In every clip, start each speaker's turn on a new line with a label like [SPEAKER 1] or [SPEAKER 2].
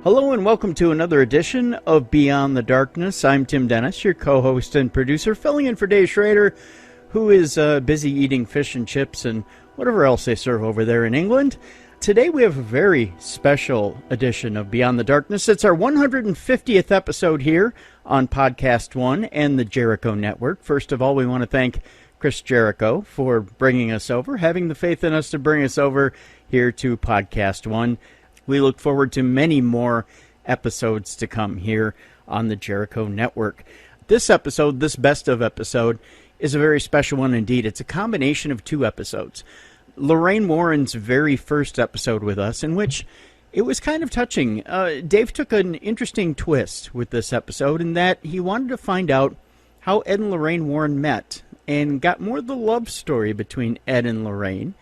[SPEAKER 1] Hello and welcome to another edition of Beyond the Darkness. I'm Tim Dennis, your co-host and producer, filling in for Dave Schrader, who is busy eating fish and chips and whatever else they serve over there in England. Today we have a very special edition of Beyond the Darkness. It's our 150th episode here on Podcast One and the Jericho Network. First of all, we want to thank Chris Jericho for bringing us over, having the faith in us to bring us over here to Podcast One. We look forward to many more episodes to come here on the Jericho Network. This episode, this best of episode, is a very special one indeed. It's a combination of two episodes. Lorraine Warren's very first episode with us, in which it was kind of touching. Dave took an interesting twist with this episode in that he wanted to find out how Ed and Lorraine Warren met and got more of the love story between Ed and Lorraine.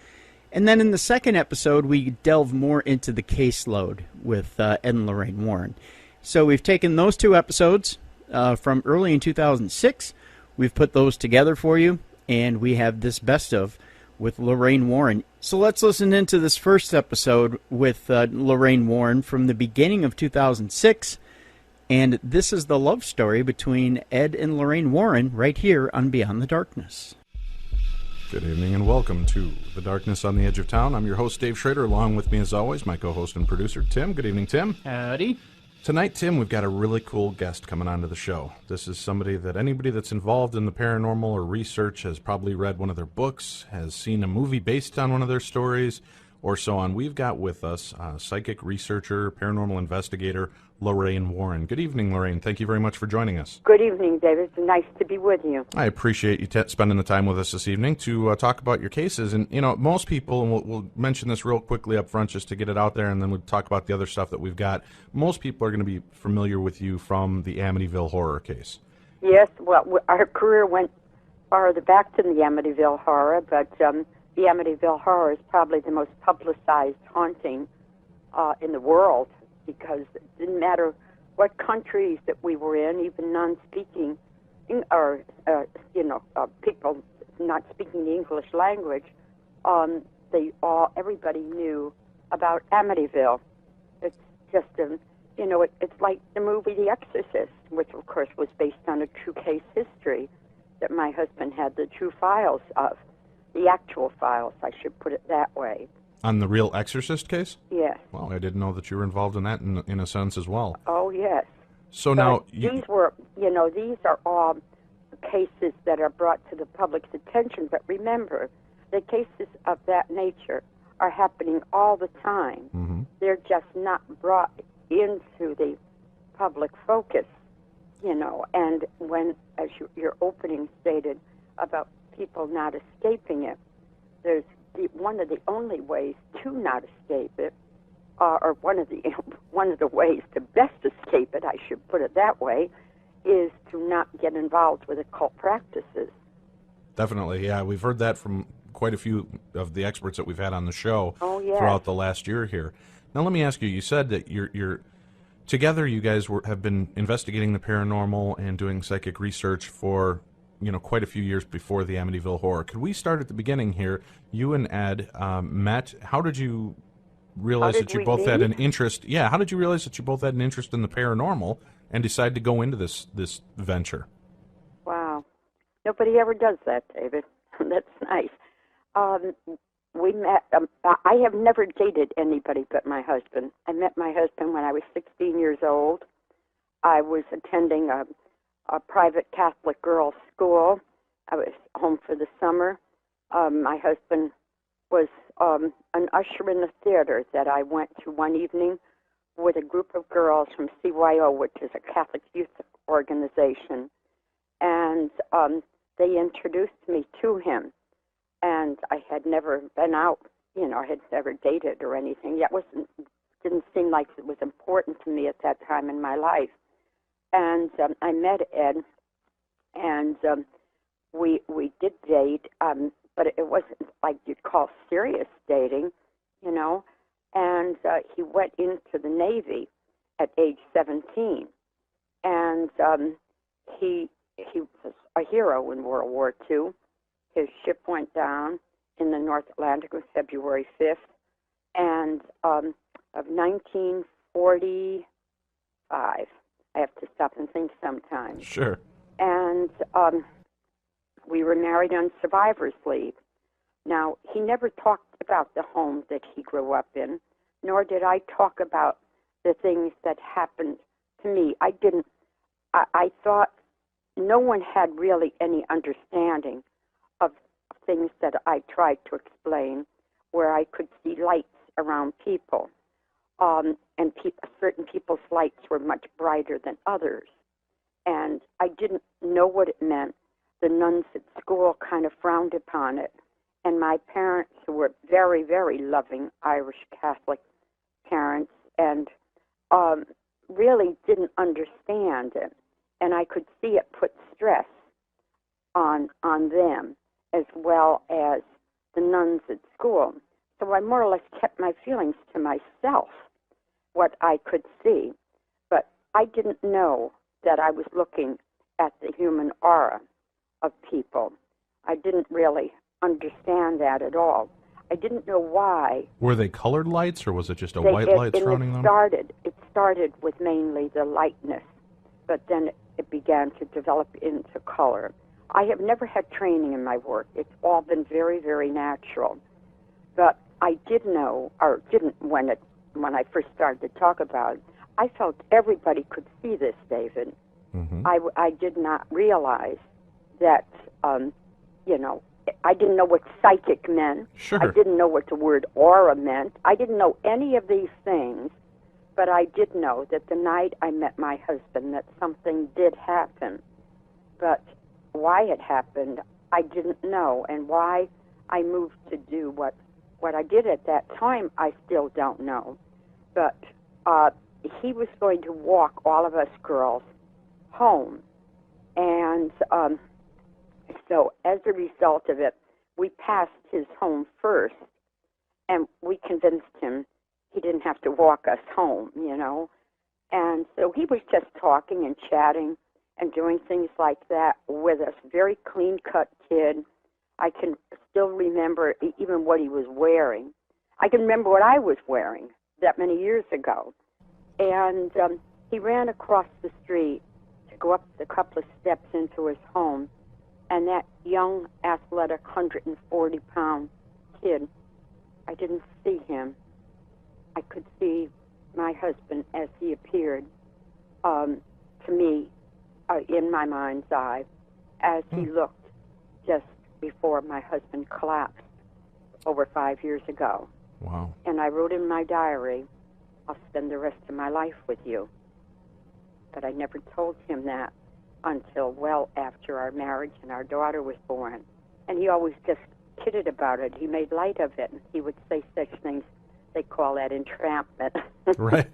[SPEAKER 1] And then in the second episode, we delve more into the caseload with Ed and Lorraine Warren. So we've taken those two episodes from early in 2006. We've put those together for you, and we have this best of with Lorraine Warren. So let's listen into this first episode with Lorraine Warren from the beginning of 2006. And this is the love story between Ed and Lorraine Warren right here on Beyond the Darkness.
[SPEAKER 2] Good evening and welcome to The Darkness on the Edge of Town. I'm your host, Dave Schrader. Along with me, as always, my co-host and producer, Tim. Good evening, Tim.
[SPEAKER 1] Howdy.
[SPEAKER 2] Tonight, Tim, we've got a really cool guest coming onto the show. This is somebody that anybody that's involved in the paranormal or research has probably read one of their books, has seen a movie based on one of their stories, or so on. We've got with us psychic researcher, paranormal investigator, Lorraine Warren. Good evening, Lorraine. Thank you very much for joining us.
[SPEAKER 3] Good evening, David. It's nice to be with you.
[SPEAKER 2] I appreciate you spending the time with us this evening to talk about your cases. And, you know, most people, and we'll mention this real quickly up front just to get it out there, and then we'll talk about the other stuff that we've got. Most people are going to be familiar with you from the Amityville horror case.
[SPEAKER 3] Yes, well, our career went farther back than the Amityville horror, but the Amityville horror is probably the most publicized haunting in the world, because it didn't matter what countries that we were in, even non-speaking, or, people not speaking the English language, everybody knew about Amityville. It's just, it's like the movie The Exorcist, which, of course, was based on a true case history that my husband had the true files of. The actual files, I should put it that way.
[SPEAKER 2] On the real Exorcist case?
[SPEAKER 3] Yes.
[SPEAKER 2] Well, I didn't know that you were involved in that in a sense as well.
[SPEAKER 3] Oh, yes.
[SPEAKER 2] So
[SPEAKER 3] but
[SPEAKER 2] now...
[SPEAKER 3] these are all cases that are brought to the public's attention, but remember, the cases of that nature are happening all the time.
[SPEAKER 2] Mm-hmm.
[SPEAKER 3] They're just not brought into the public focus, and when, as your opening stated, about people not escaping it, there's one of the only ways to not escape it, or one of the ways to best escape it, I should put it that way, is to not get involved with occult practices.
[SPEAKER 2] Definitely, yeah. We've heard that from quite a few of the experts that we've had on the show throughout the last year here. Now, let me ask you. You said that you're together. You guys have been investigating the paranormal and doing psychic research for quite a few years before the Amityville horror. Could we start at the beginning here? You and Ed met. How did you realize that you both had an interest? Yeah, how did you realize that you both had an interest in the paranormal and decide to go into this venture?
[SPEAKER 3] Wow. Nobody ever does that, David. That's nice. We met, I have never dated anybody but my husband. I met my husband when I was 16 years old. I was attending a private Catholic girls' school. I was home for the summer. My husband was an usher in the theater that I went to one evening with a group of girls from CYO, which is a Catholic youth organization. And they introduced me to him. And I had never been out, I had never dated or anything. That didn't seem like it was important to me at that time in my life. And I met Ed, and we did date, but it wasn't like you'd call serious dating, And he went into the Navy at age 17, and he was a hero in World War II. His ship went down in the North Atlantic on February 5th, and of 1940. 5. I have to stop and think sometimes.
[SPEAKER 2] Sure.
[SPEAKER 3] And we were married on survivor's leave. Now, he never talked about the home that he grew up in, nor did I talk about the things that happened to me. I thought no one had really any understanding of things that I tried to explain, where I could see lights around people. And certain people's lights were much brighter than others. And I didn't know what it meant. The nuns at school kind of frowned upon it. And my parents, who were very, very loving Irish Catholic parents, and really didn't understand it. And I could see it put stress on them, as well as the nuns at school. So I more or less kept my feelings to myself, what I could see. But I didn't know that I was looking at the human aura of people. I didn't really understand that at all. I didn't know why.
[SPEAKER 2] Were they colored lights, or was it just a white light surrounding them?
[SPEAKER 3] It started with mainly the lightness, but then it began to develop into color. I have never had training in my work. It's all been very, very natural. But I did know, or didn't when I first started to talk about it, I felt everybody could see this, David.
[SPEAKER 2] Mm-hmm.
[SPEAKER 3] I did not realize that, I didn't know what psychic meant.
[SPEAKER 2] Sure.
[SPEAKER 3] I didn't know what the word aura meant. I didn't know any of these things, but I did know that the night I met my husband that something did happen. But why it happened, I didn't know, and why I moved to do what I did at that time, I still don't know. But he was going to walk all of us girls home, and so as a result of it, we passed his home first, and we convinced him he didn't have to walk us home, And so he was just talking and chatting and doing things like that with us. Very clean-cut kid. I can still remember even what he was wearing. I can remember what I was wearing that many years ago. And he ran across the street to go up the couple of steps into his home, and that young, athletic, 140-pound kid, I didn't see him. I could see my husband as he appeared to me in my mind's eye as he looked just before my husband collapsed over 5 years ago.
[SPEAKER 2] Wow.
[SPEAKER 3] And I wrote in my diary, I'll spend the rest of my life with you. But I never told him that until well after our marriage and our daughter was born. And he always just kidded about it. He made light of it. He would say such things. They call that entrapment.
[SPEAKER 2] Right.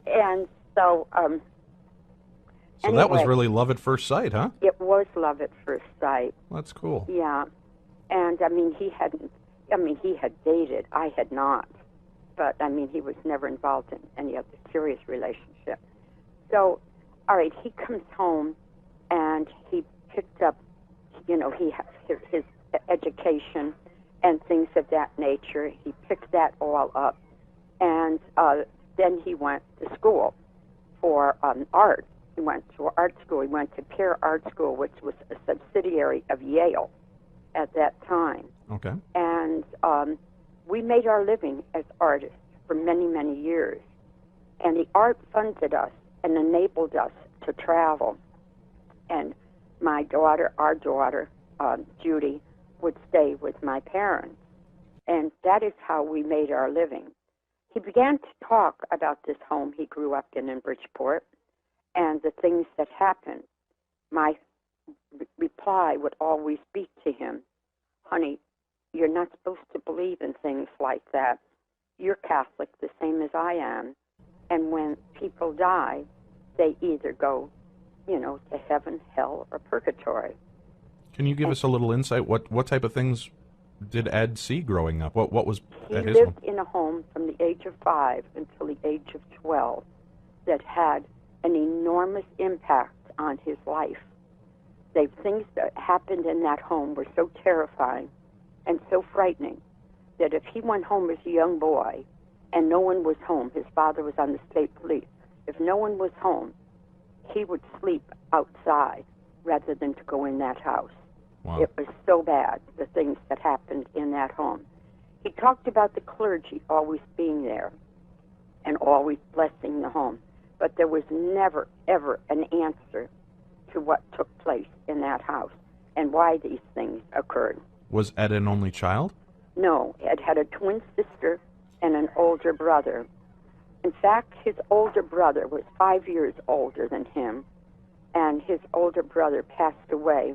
[SPEAKER 3] And so...
[SPEAKER 2] So
[SPEAKER 3] anyway,
[SPEAKER 2] that was really love at first sight, huh?
[SPEAKER 3] It was love at first sight.
[SPEAKER 2] That's cool.
[SPEAKER 3] Yeah. And, he had dated. I had not. But, he was never involved in any other serious relationship. So, all right, he comes home, and he picked up, he has his education and things of that nature. He picked that all up. And then he went to school for art. He went to art school. He went to Pear Art School, which was a subsidiary of Yale at that time.
[SPEAKER 2] Okay.
[SPEAKER 3] And we made our living as artists for many, many years. And the art funded us and enabled us to travel. And my daughter, our daughter, Judy, would stay with my parents. And that is how we made our living. He began to talk about this home he grew up in Bridgeport and the things that happened. My reply would always be to him, honey, you're not supposed to believe in things like that. You're Catholic the same as I am. And when people die, they either go, to heaven, hell, or purgatory.
[SPEAKER 2] Can you give us a little insight? What type of things did Ed see growing up? What was at his home?
[SPEAKER 3] He lived in a home from the age of 5 until the age of 12 that had an enormous impact on his life. Things that happened in that home were so terrifying and so frightening that if he went home as a young boy and no one was home, his father was on the state police, if no one was home, he would sleep outside rather than to go in that house.
[SPEAKER 2] Wow.
[SPEAKER 3] It was so bad, the things that happened in that home. He talked about the clergy always being there and always blessing the home, but there was never, ever an answer to what took place in that house and why these things occurred.
[SPEAKER 2] Was Ed an only child?
[SPEAKER 3] No, Ed had a twin sister and an older brother. In fact, his older brother was 5 years older than him, and his older brother passed away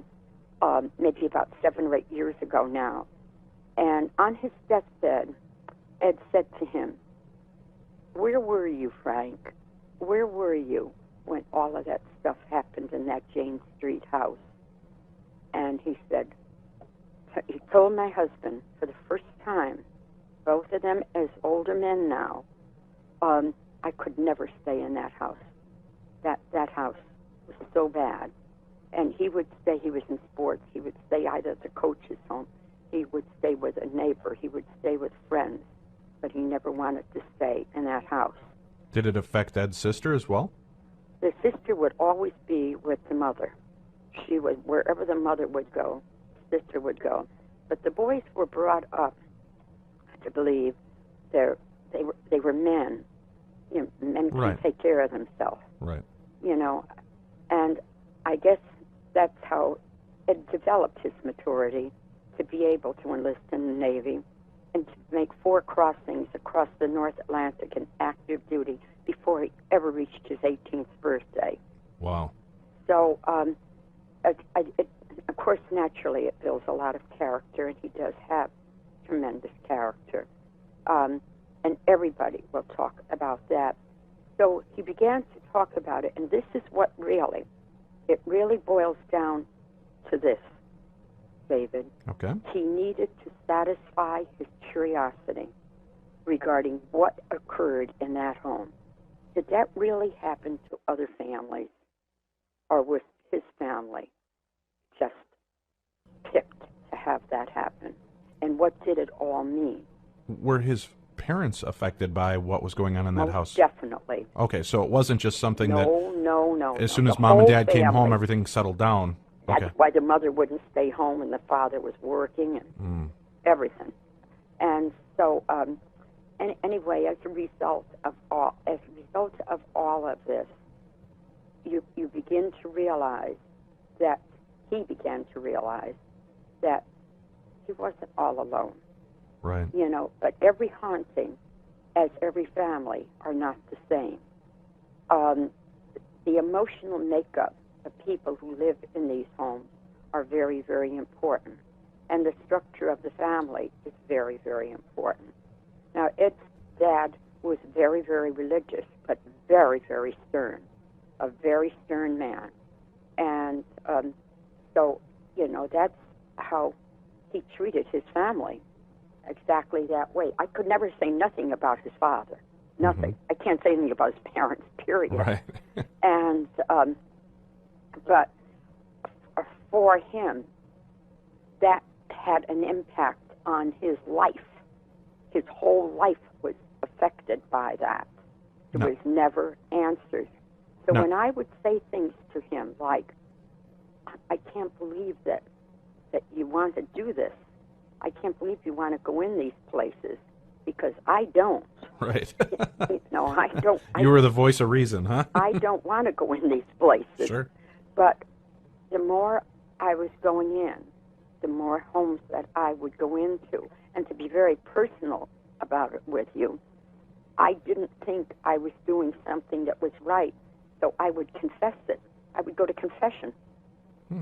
[SPEAKER 3] maybe about 7 or 8 years ago now. And on his deathbed, Ed said to him, "Where were you, Frank? Where were you when all of that stuff happened in that Jane Street house?" And he said, he told my husband for the first time, both of them as older men now, I could never stay in that house. That house was so bad. And he would say, he was in sports, he would stay either at the coach's home, he would stay with a neighbor, he would stay with friends, but he never wanted to stay in that house.
[SPEAKER 2] Did it affect Ed's sister as well?
[SPEAKER 3] The sister would always be with the mother. She would, wherever the mother would go, the sister would go. But the boys were brought up to believe they were men. You know, men can
[SPEAKER 2] Right.
[SPEAKER 3] take care of themselves.
[SPEAKER 2] Right.
[SPEAKER 3] You know, and I guess that's how it developed his maturity to be able to enlist in the Navy and to make 4 crossings across the North Atlantic in active duty before he ever reached his 18th birthday.
[SPEAKER 2] Wow.
[SPEAKER 3] So, of course, naturally, it builds a lot of character, and he does have tremendous character. And everybody will talk about that. So he began to talk about it, and this is what it really boils down to this, David.
[SPEAKER 2] Okay.
[SPEAKER 3] He needed to satisfy his curiosity regarding what occurred in that home. Did that really happen to other families, or was his family just picked to have that happen? And what did it all mean?
[SPEAKER 2] Were his parents affected by what was going on in that house?
[SPEAKER 3] Definitely.
[SPEAKER 2] Okay, so it wasn't just something that
[SPEAKER 3] No.
[SPEAKER 2] as soon as
[SPEAKER 3] The
[SPEAKER 2] mom and
[SPEAKER 3] whole
[SPEAKER 2] dad came home,
[SPEAKER 3] family.
[SPEAKER 2] everything settled down.
[SPEAKER 3] That's
[SPEAKER 2] Okay.
[SPEAKER 3] why the mother wouldn't stay home and the father was working and everything. And so, anyway, as a result of all of this, you begin to realize that he began to realize that he wasn't all alone.
[SPEAKER 2] Right.
[SPEAKER 3] You know, but every haunting, as every family, are not the same. The emotional makeup of people who live in these homes are very, very important. And the structure of the family is very, very important. Now, Ed's dad was very, very religious, but very, very stern, a very stern man. And so, you know, that's how he treated his family, exactly that way. I could never say nothing about his father, nothing.
[SPEAKER 2] Mm-hmm.
[SPEAKER 3] I can't say anything about his parents, period.
[SPEAKER 2] Right.
[SPEAKER 3] And, but for him, that had an impact on his life. His whole life was affected by that. There was never answers. So when I would say things to him like, "I can't believe that you want to do this. I can't believe you want to go in these places," because I don't.
[SPEAKER 2] Right.
[SPEAKER 3] No, I don't.
[SPEAKER 2] You were the voice of reason, huh?
[SPEAKER 3] I don't want to go in these places.
[SPEAKER 2] Sure.
[SPEAKER 3] But the more I was going in, the more homes that I would go into. And to be very personal about it with you, I didn't think I was doing something that was right, so I would confess it. I would go to confession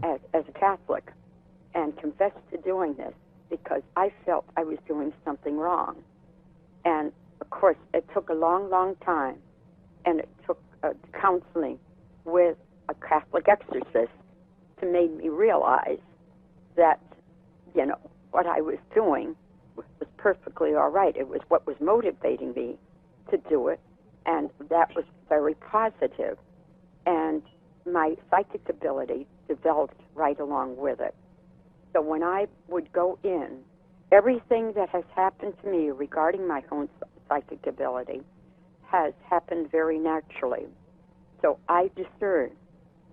[SPEAKER 3] as a Catholic and confess to doing this because I felt I was doing something wrong. And, of course, it took a long, long time, and it took counseling with a Catholic exorcist to make me realize that, you know, what I was doing was perfectly all right. It was what was motivating me to do it, and that was very positive. And my psychic ability developed right along with it. So when I would go in, everything that has happened to me regarding my own psychic ability has happened very naturally. So I discern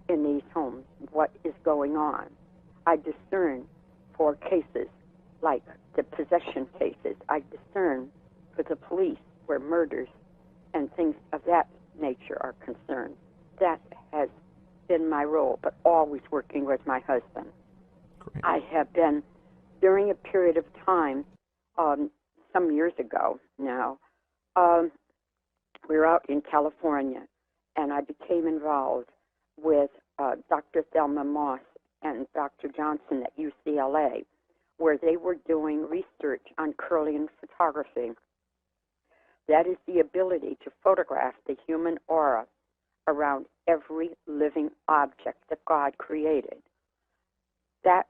[SPEAKER 3] in these homes what is going on. I discern for cases like the possession cases. I discern for the police where murders and things of that nature are concerned. That has been my role, but always working with my husband.
[SPEAKER 2] Great.
[SPEAKER 3] I have been, during a period of time, some years ago now, we were out in California, and I became involved with Dr. Thelma Moss and Dr. Johnson at UCLA, where they were doing research on Kirlian photography. That is the ability to photograph the human aura around every living object that God created. That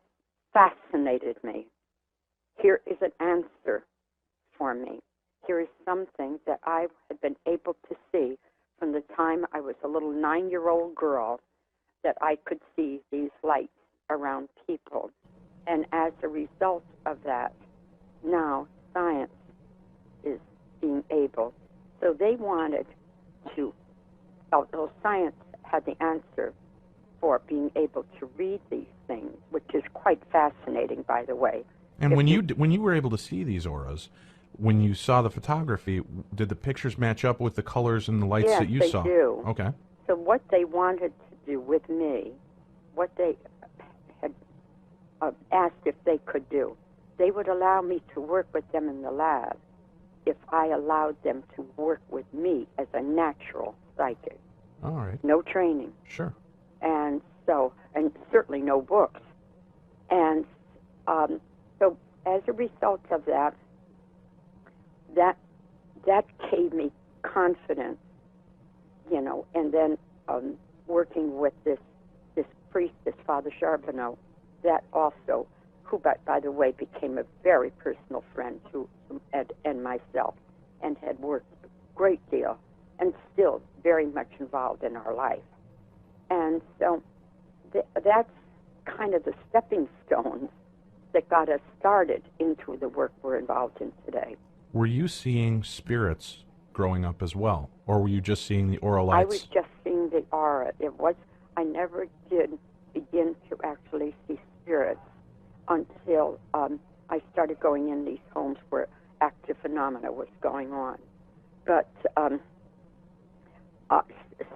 [SPEAKER 3] fascinated me. Here is an answer for me. Here is something that I had been able to see from the time I was a little 9-year-old girl, that I could see these lights around people. And as a result of that, now science is being able. So they wanted to, although science had the answer for being able to read these things, which is quite fascinating, by the way.
[SPEAKER 2] And when you were able to see these auras, when you saw the photography, did the pictures match up with the colors and the lights that you saw?
[SPEAKER 3] Yes, they do.
[SPEAKER 2] Okay.
[SPEAKER 3] So what they wanted to do with me, what they had asked if they could do, they would allow me to work with them in the lab if I allowed them to work with me as a natural psychic.
[SPEAKER 2] All right.
[SPEAKER 3] No training.
[SPEAKER 2] Sure.
[SPEAKER 3] And so, and certainly no books. And so as a result of that, that gave me confidence, you know, and then working with this priest, this Father Charbonneau, that also, who, by the way, became a very personal friend to Ed and myself, and had worked a great deal, and still very much involved in our life. And so that's kind of the stepping stones that got us started into the work we're involved in today.
[SPEAKER 2] Were you seeing spirits growing up as well, or were you just seeing the aura lights?
[SPEAKER 3] I was just seeing the aura. I never did begin to actually see spirits until I started going in these homes where active phenomena was going on. But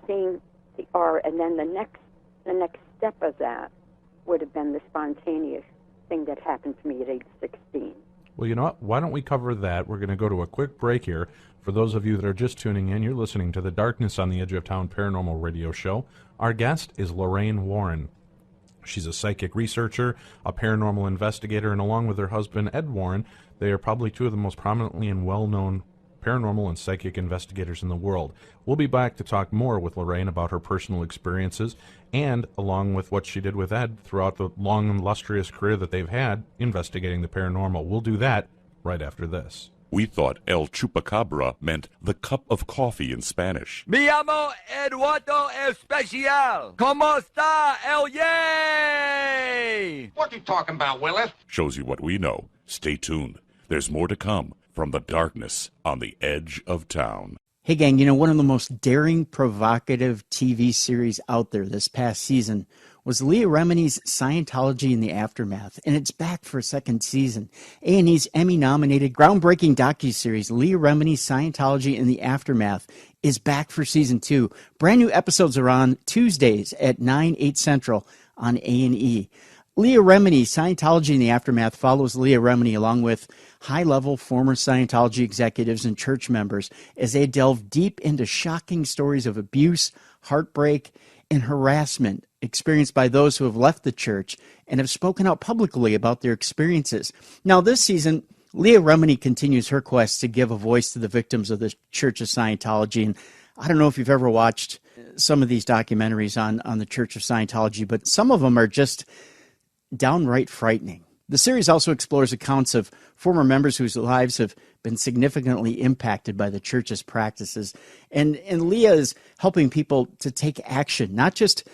[SPEAKER 3] seeing the aura, and then the next step of that would have been the spontaneous thing that happened to me at age 16.
[SPEAKER 2] Well, you know what? Why don't we cover that? We're going to go to a quick break here. For those of you that are just tuning in, you're listening to the Darkness on the Edge of Town Paranormal Radio Show. Our guest is Lorraine Warren. She's a psychic researcher, a paranormal investigator, and along with her husband, Ed Warren, they are probably two of the most prominently and well-known paranormal and psychic investigators in the world. We'll be back to talk more with Lorraine about her personal experiences and along with what she did with Ed throughout the long and illustrious career that they've had investigating the paranormal. We'll do that right after this.
[SPEAKER 4] We thought El Chupacabra meant the cup of coffee in Spanish.
[SPEAKER 5] Me llamo Eduardo Especial. ¿Cómo está el yay?
[SPEAKER 6] What you talking about, Willis?
[SPEAKER 4] Shows you what we know. Stay tuned. There's more to come from the Darkness on the Edge of Town.
[SPEAKER 1] Hey gang, you know, one of the most daring, provocative TV series out there this past season was Leah Remini's Scientology in the Aftermath, and it's back for a second season. A&E's Emmy-nominated, groundbreaking docuseries Leah Remini's Scientology in the Aftermath is back for season 2. Brand new episodes are on Tuesdays at 9, 8 Central on A&E. Leah Remini, Scientology in the Aftermath, follows Leah Remini along with high-level former Scientology executives and church members as they delve deep into shocking stories of abuse, heartbreak, and harassment experienced by those who have left the church and have spoken out publicly about their experiences. Now, this season, Leah Remini continues her quest to give a voice to the victims of the Church of Scientology. And I don't know if you've ever watched some of these documentaries on the Church of Scientology, but some of them are just downright frightening. The series also explores accounts of former members whose lives have been significantly impacted by the church's practices. And Leah is helping people to take action, not just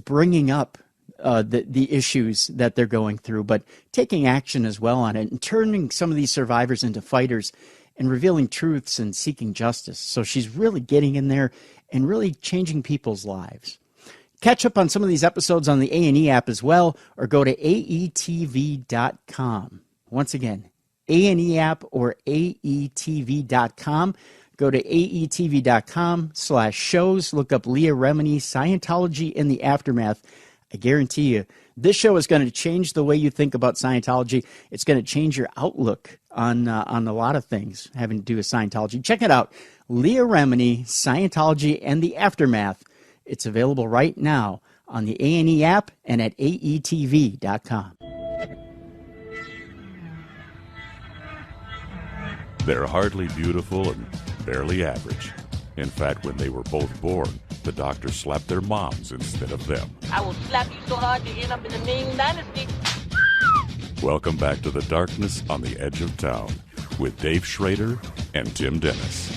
[SPEAKER 1] bringing up the issues that they're going through, but taking action as well on it and turning some of these survivors into fighters and revealing truths and seeking justice. So she's really getting in there and really changing people's lives. Catch up on some of these episodes on the A&E app as well, or go to aetv.com. Once again, A&E app or aetv.com. Go to aetv.com/shows. Look up Leah Remini, Scientology in the Aftermath. I guarantee you, this show is going to change the way you think about Scientology. It's going to change your outlook on a lot of things having to do with Scientology. Check it out. Leah Remini, Scientology and the Aftermath. It's available right now on the A&E app and at aetv.com.
[SPEAKER 4] They're hardly beautiful and barely average. In fact, when they were both born, the doctor slapped their moms instead of them.
[SPEAKER 6] I will slap you so hard you end up in the Ming Dynasty.
[SPEAKER 4] Welcome back to the darkness on the edge of town with Dave Schrader and Tim Dennis.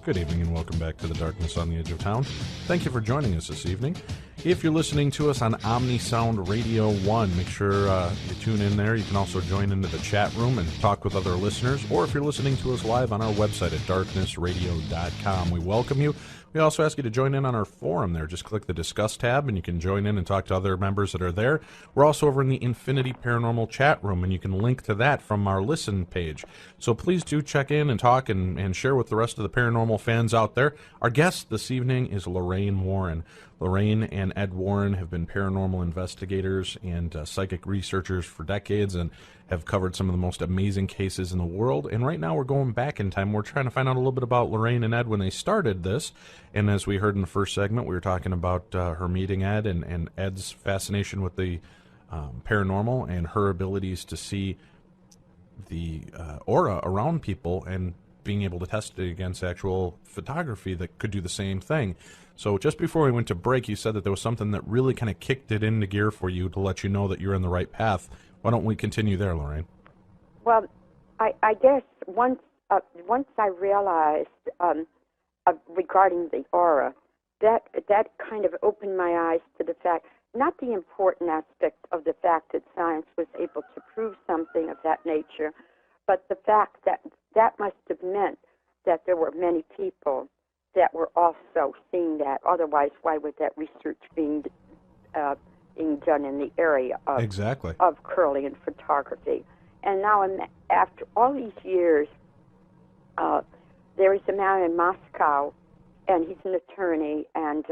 [SPEAKER 2] Good evening and welcome back to the darkness on the edge of town. Thank you for joining us this evening. If you're listening to us on OmniSound Radio 1, make sure you tune in there. You can also join into the chat room and talk with other listeners, or if you're listening to us live on our website at darknessradio.com, we welcome you. We also ask you to join in on our forum there. Just click the Discuss tab, and you can join in and talk to other members that are there. We're also over in the Infinity Paranormal chat room, and you can link to that from our Listen page. So please do check in and talk and share with the rest of the paranormal fans out there. Our guest this evening is Lorraine Warren. Lorraine and Ed Warren have been paranormal investigators and psychic researchers for decades and have covered some of the most amazing cases in the world. And right now we're going back in time. We're trying to find out a little bit about Lorraine and Ed when they started this. And as we heard in the first segment, we were talking about her meeting Ed and Ed's fascination with the paranormal and her abilities to see the aura around people and being able to test it against actual photography that could do the same thing. So just before we went to break, you said that there was something that really kind of kicked it into gear for you to let you know that you're in the right path. Why don't we continue there, Lorraine?
[SPEAKER 3] Well, I guess once I realized regarding the aura, that kind of opened my eyes to the fact, not the important aspect of the fact that science was able to prove something of that nature, but the fact that that must have meant that there were many people that were also seeing that. Otherwise, why would that research being done in the area of Kirlian photography? And now, after all these years, there is a man in Moscow, and he's an attorney, and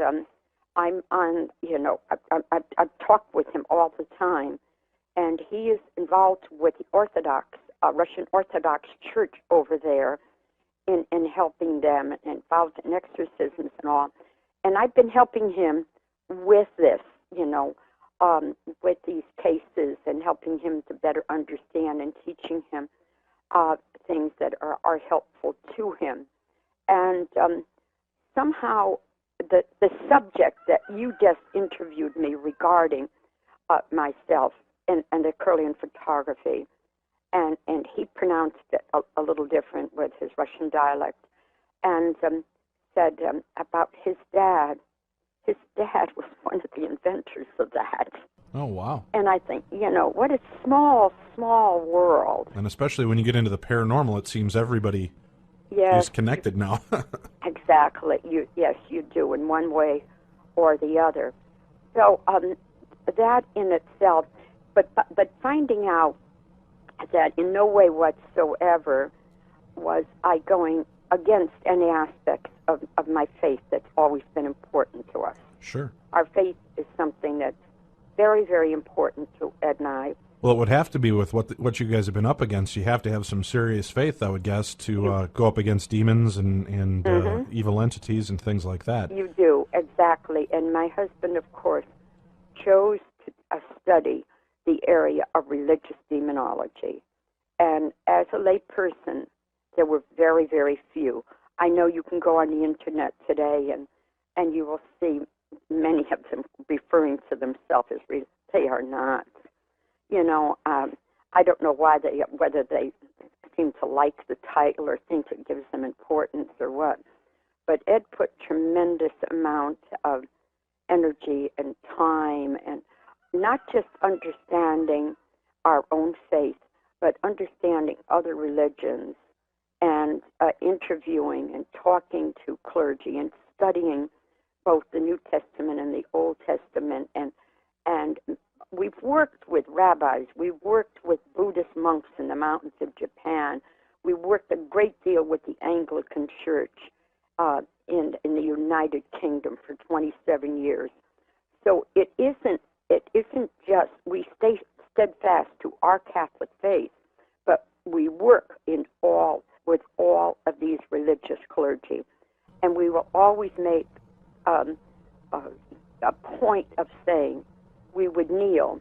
[SPEAKER 3] I'm on, I talk with him all the time, and he is involved with the Russian Orthodox Church over there, in helping them, and involved in exorcisms and all. And I've been helping him with this, with these cases, and helping him to better understand and teaching him things that are helpful to him. And somehow the subject that you just interviewed me regarding myself and the Kirlian photography, and he pronounced it a little different with his Russian dialect, and said about his dad. His dad was one of the inventors of that.
[SPEAKER 2] Oh, wow.
[SPEAKER 3] And I think, what a small, small world.
[SPEAKER 2] And especially when you get into the paranormal, it seems everybody is connected now.
[SPEAKER 3] Exactly. Yes, you do, in one way or the other. So that in itself, but finding out that in no way whatsoever was I going against any aspects of my faith that's always been important to us.
[SPEAKER 2] Sure.
[SPEAKER 3] Our faith is something that's very, very important to Ed and I.
[SPEAKER 2] Well, it would have to be with what you guys have been up against. You have to have some serious faith, I would guess, to go up against demons and evil entities and things like that.
[SPEAKER 3] You do, exactly. And my husband, of course, chose to study the area of religious demonology. And as a lay person, there were very, very few. I know you can go on the internet today and you will see many of them referring to themselves as they are not. I don't know whether they seem to like the title or think it gives them importance or what. But Ed put tremendous amount of energy and time, and not just understanding our own faith, but understanding other religions and and interviewing and talking to clergy and studying both the New Testament and the Old Testament, and we've worked with rabbis, we've worked with Buddhist monks in the mountains of Japan, we worked a great deal with the Anglican Church in the United Kingdom for 27 years. So it isn't just we stay steadfast to our Catholic faith, but we work with all of these religious clergy, and we will always make a point of saying we would kneel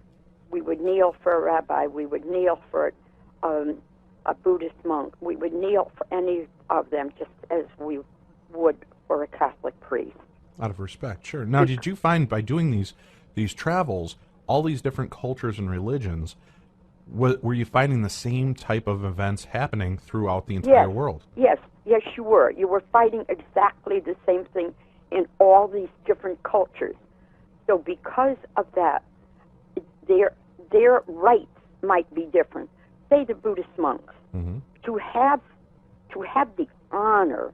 [SPEAKER 3] for a rabbi, we would kneel for a Buddhist monk, we would kneel for any of them just as we would for a Catholic priest.
[SPEAKER 2] Out of respect, sure. Now, did you find by doing these travels, all these different cultures and religions, were you finding the same type of events happening throughout the entire world?
[SPEAKER 3] Yes, you were. You were fighting exactly the same thing in all these different cultures. So because of that, their rites might be different. Say the Buddhist monks, to have the honor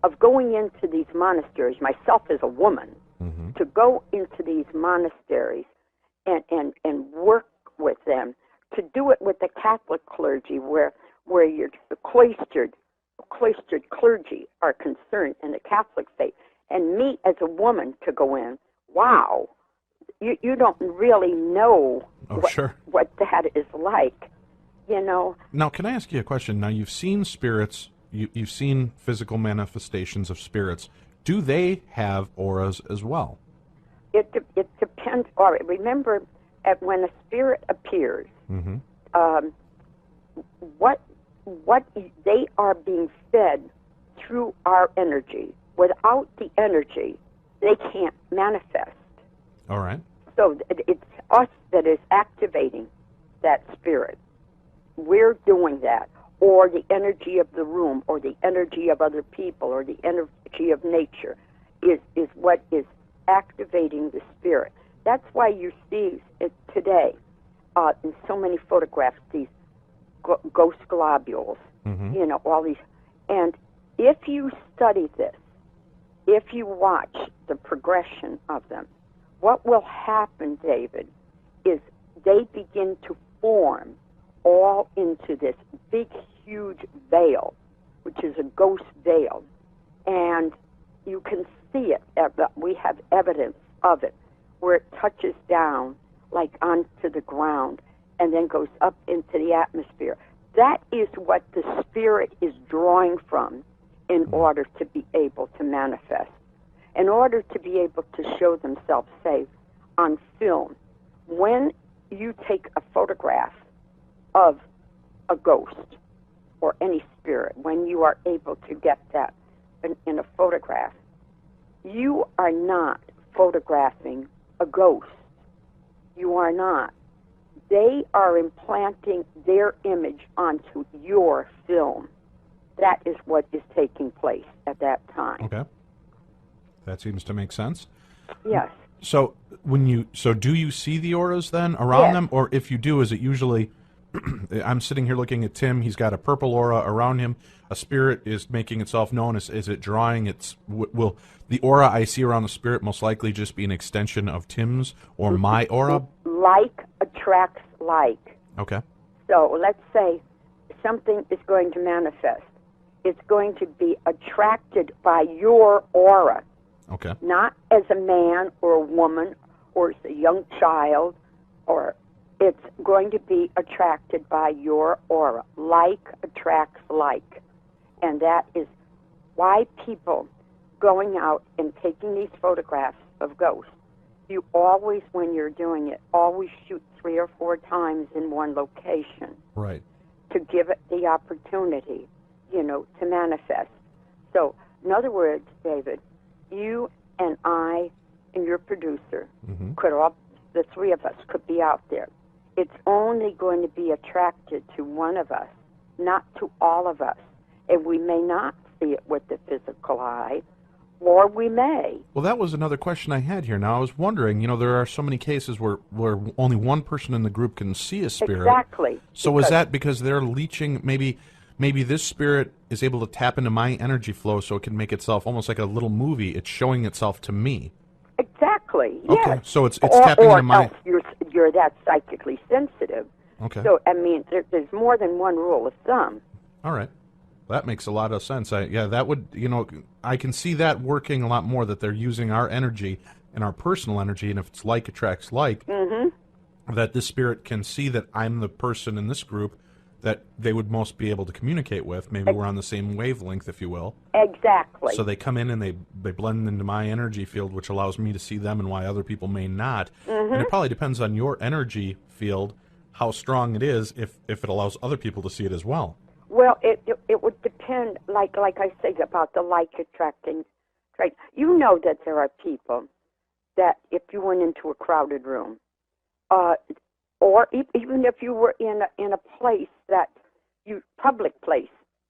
[SPEAKER 3] of going into these monasteries, myself as a woman, to go into these monasteries and work with them, to do it with the Catholic clergy where the cloistered clergy are concerned in the Catholic faith, and me as a woman to go in, wow, you don't really know what that is like, you know.
[SPEAKER 2] Now, can I ask you a question? Now, you've seen spirits, you've seen physical manifestations of spirits. Do they have auras as well?
[SPEAKER 3] It depends. All right, remember, when a spirit appears, what they are being fed through our energy. Without the energy, they can't manifest.
[SPEAKER 2] All right.
[SPEAKER 3] So it's us that is activating that spirit. We're doing that, or the energy of the room, or the energy of other people, or the energy of nature is what is activating the spirit. That's why you see it today in so many photographs, these ghost globules, you know, all these. And if you study this, if you watch the progression of them, what will happen, David, is they begin to form all into this big, huge veil, which is a ghost veil. And you can see it. We have evidence of it, where it touches down like onto the ground and then goes up into the atmosphere. That is what the spirit is drawing from in order to be able to manifest, in order to be able to show themselves, say, on film. When you take a photograph of a ghost or any spirit, when you are able to get that in a photograph, you are not photographing a ghost. You are not. They are implanting their image onto your film. That is what is taking place at that time.
[SPEAKER 2] Okay. That seems to make sense.
[SPEAKER 3] Yes.
[SPEAKER 2] So do you see the auras then around them? Or if you do, is it usually, I'm sitting here looking at Tim, he's got a purple aura around him, a spirit is making itself known, is it drawing will the aura I see around the spirit most likely just be an extension of Tim's or my aura?
[SPEAKER 3] Like attracts like.
[SPEAKER 2] Okay.
[SPEAKER 3] So let's say something is going to manifest. It's going to be attracted by your aura.
[SPEAKER 2] Okay.
[SPEAKER 3] Not as a man or a woman or as a young child, or it's going to be attracted by your aura. Like attracts like. And that is why people going out and taking these photographs of ghosts, you always, when you're doing it, always shoot 3 or 4 times in one location.
[SPEAKER 2] Right.
[SPEAKER 3] To give it the opportunity, you know, to manifest. So, in other words, David, you and I and your producer could all, the 3 of us could be out there. It's only going to be attracted to one of us, not to all of us. And we may not see it with the physical eye, or we may.
[SPEAKER 2] Well, that was another question I had here. Now, I was wondering, you know, there are so many cases where only one person in the group can see a spirit.
[SPEAKER 3] Exactly.
[SPEAKER 2] So is that because they're leeching, maybe maybe this spirit is able to tap into my energy flow so it can make itself almost like a little movie. It's showing itself to me.
[SPEAKER 3] Exactly.
[SPEAKER 2] Okay,
[SPEAKER 3] yes.
[SPEAKER 2] so it's tapping into my...
[SPEAKER 3] Else you're that psychically sensitive.
[SPEAKER 2] Okay.
[SPEAKER 3] So, I mean, there's more than one rule of thumb.
[SPEAKER 2] All right. That makes a lot of sense. That would, I can see that working a lot more, that they're using our energy and our personal energy, and if it's like attracts like, that this spirit can see that I'm the person in this group that they would most be able to communicate with. Maybe we're on the same wavelength, if you will.
[SPEAKER 3] Exactly.
[SPEAKER 2] So they come in and they blend into my energy field, which allows me to see them and why other people may not. And it probably depends on your energy field, how strong it is, if it allows other people to see it as well.
[SPEAKER 3] Well, it would depend, like I say, about the like attracting. Right? You know that there are people that if you went into a crowded room, or even if you were in a place public place,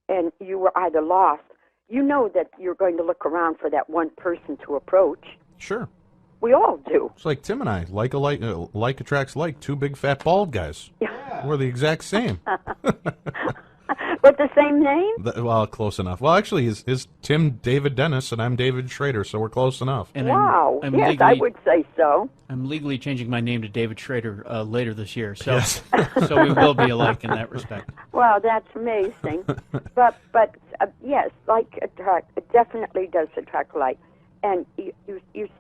[SPEAKER 3] and you were either lost, you know that you're going to look around for that one person to approach.
[SPEAKER 2] Sure.
[SPEAKER 3] We all do.
[SPEAKER 2] It's like Tim and I, like attracts like, two big fat bald guys. Yeah. We're the exact same.
[SPEAKER 3] With the same name?
[SPEAKER 2] Well, close enough. Well, actually, is Tim David Dennis, and I'm David Schrader, so we're close enough.
[SPEAKER 1] And
[SPEAKER 3] wow. Yes, I would say so.
[SPEAKER 1] I'm legally changing my name to David Schrader later this year, so
[SPEAKER 2] yes.
[SPEAKER 1] So we will be alike in that respect.
[SPEAKER 3] Well, that's amazing. but yes, like it definitely does attract like, and you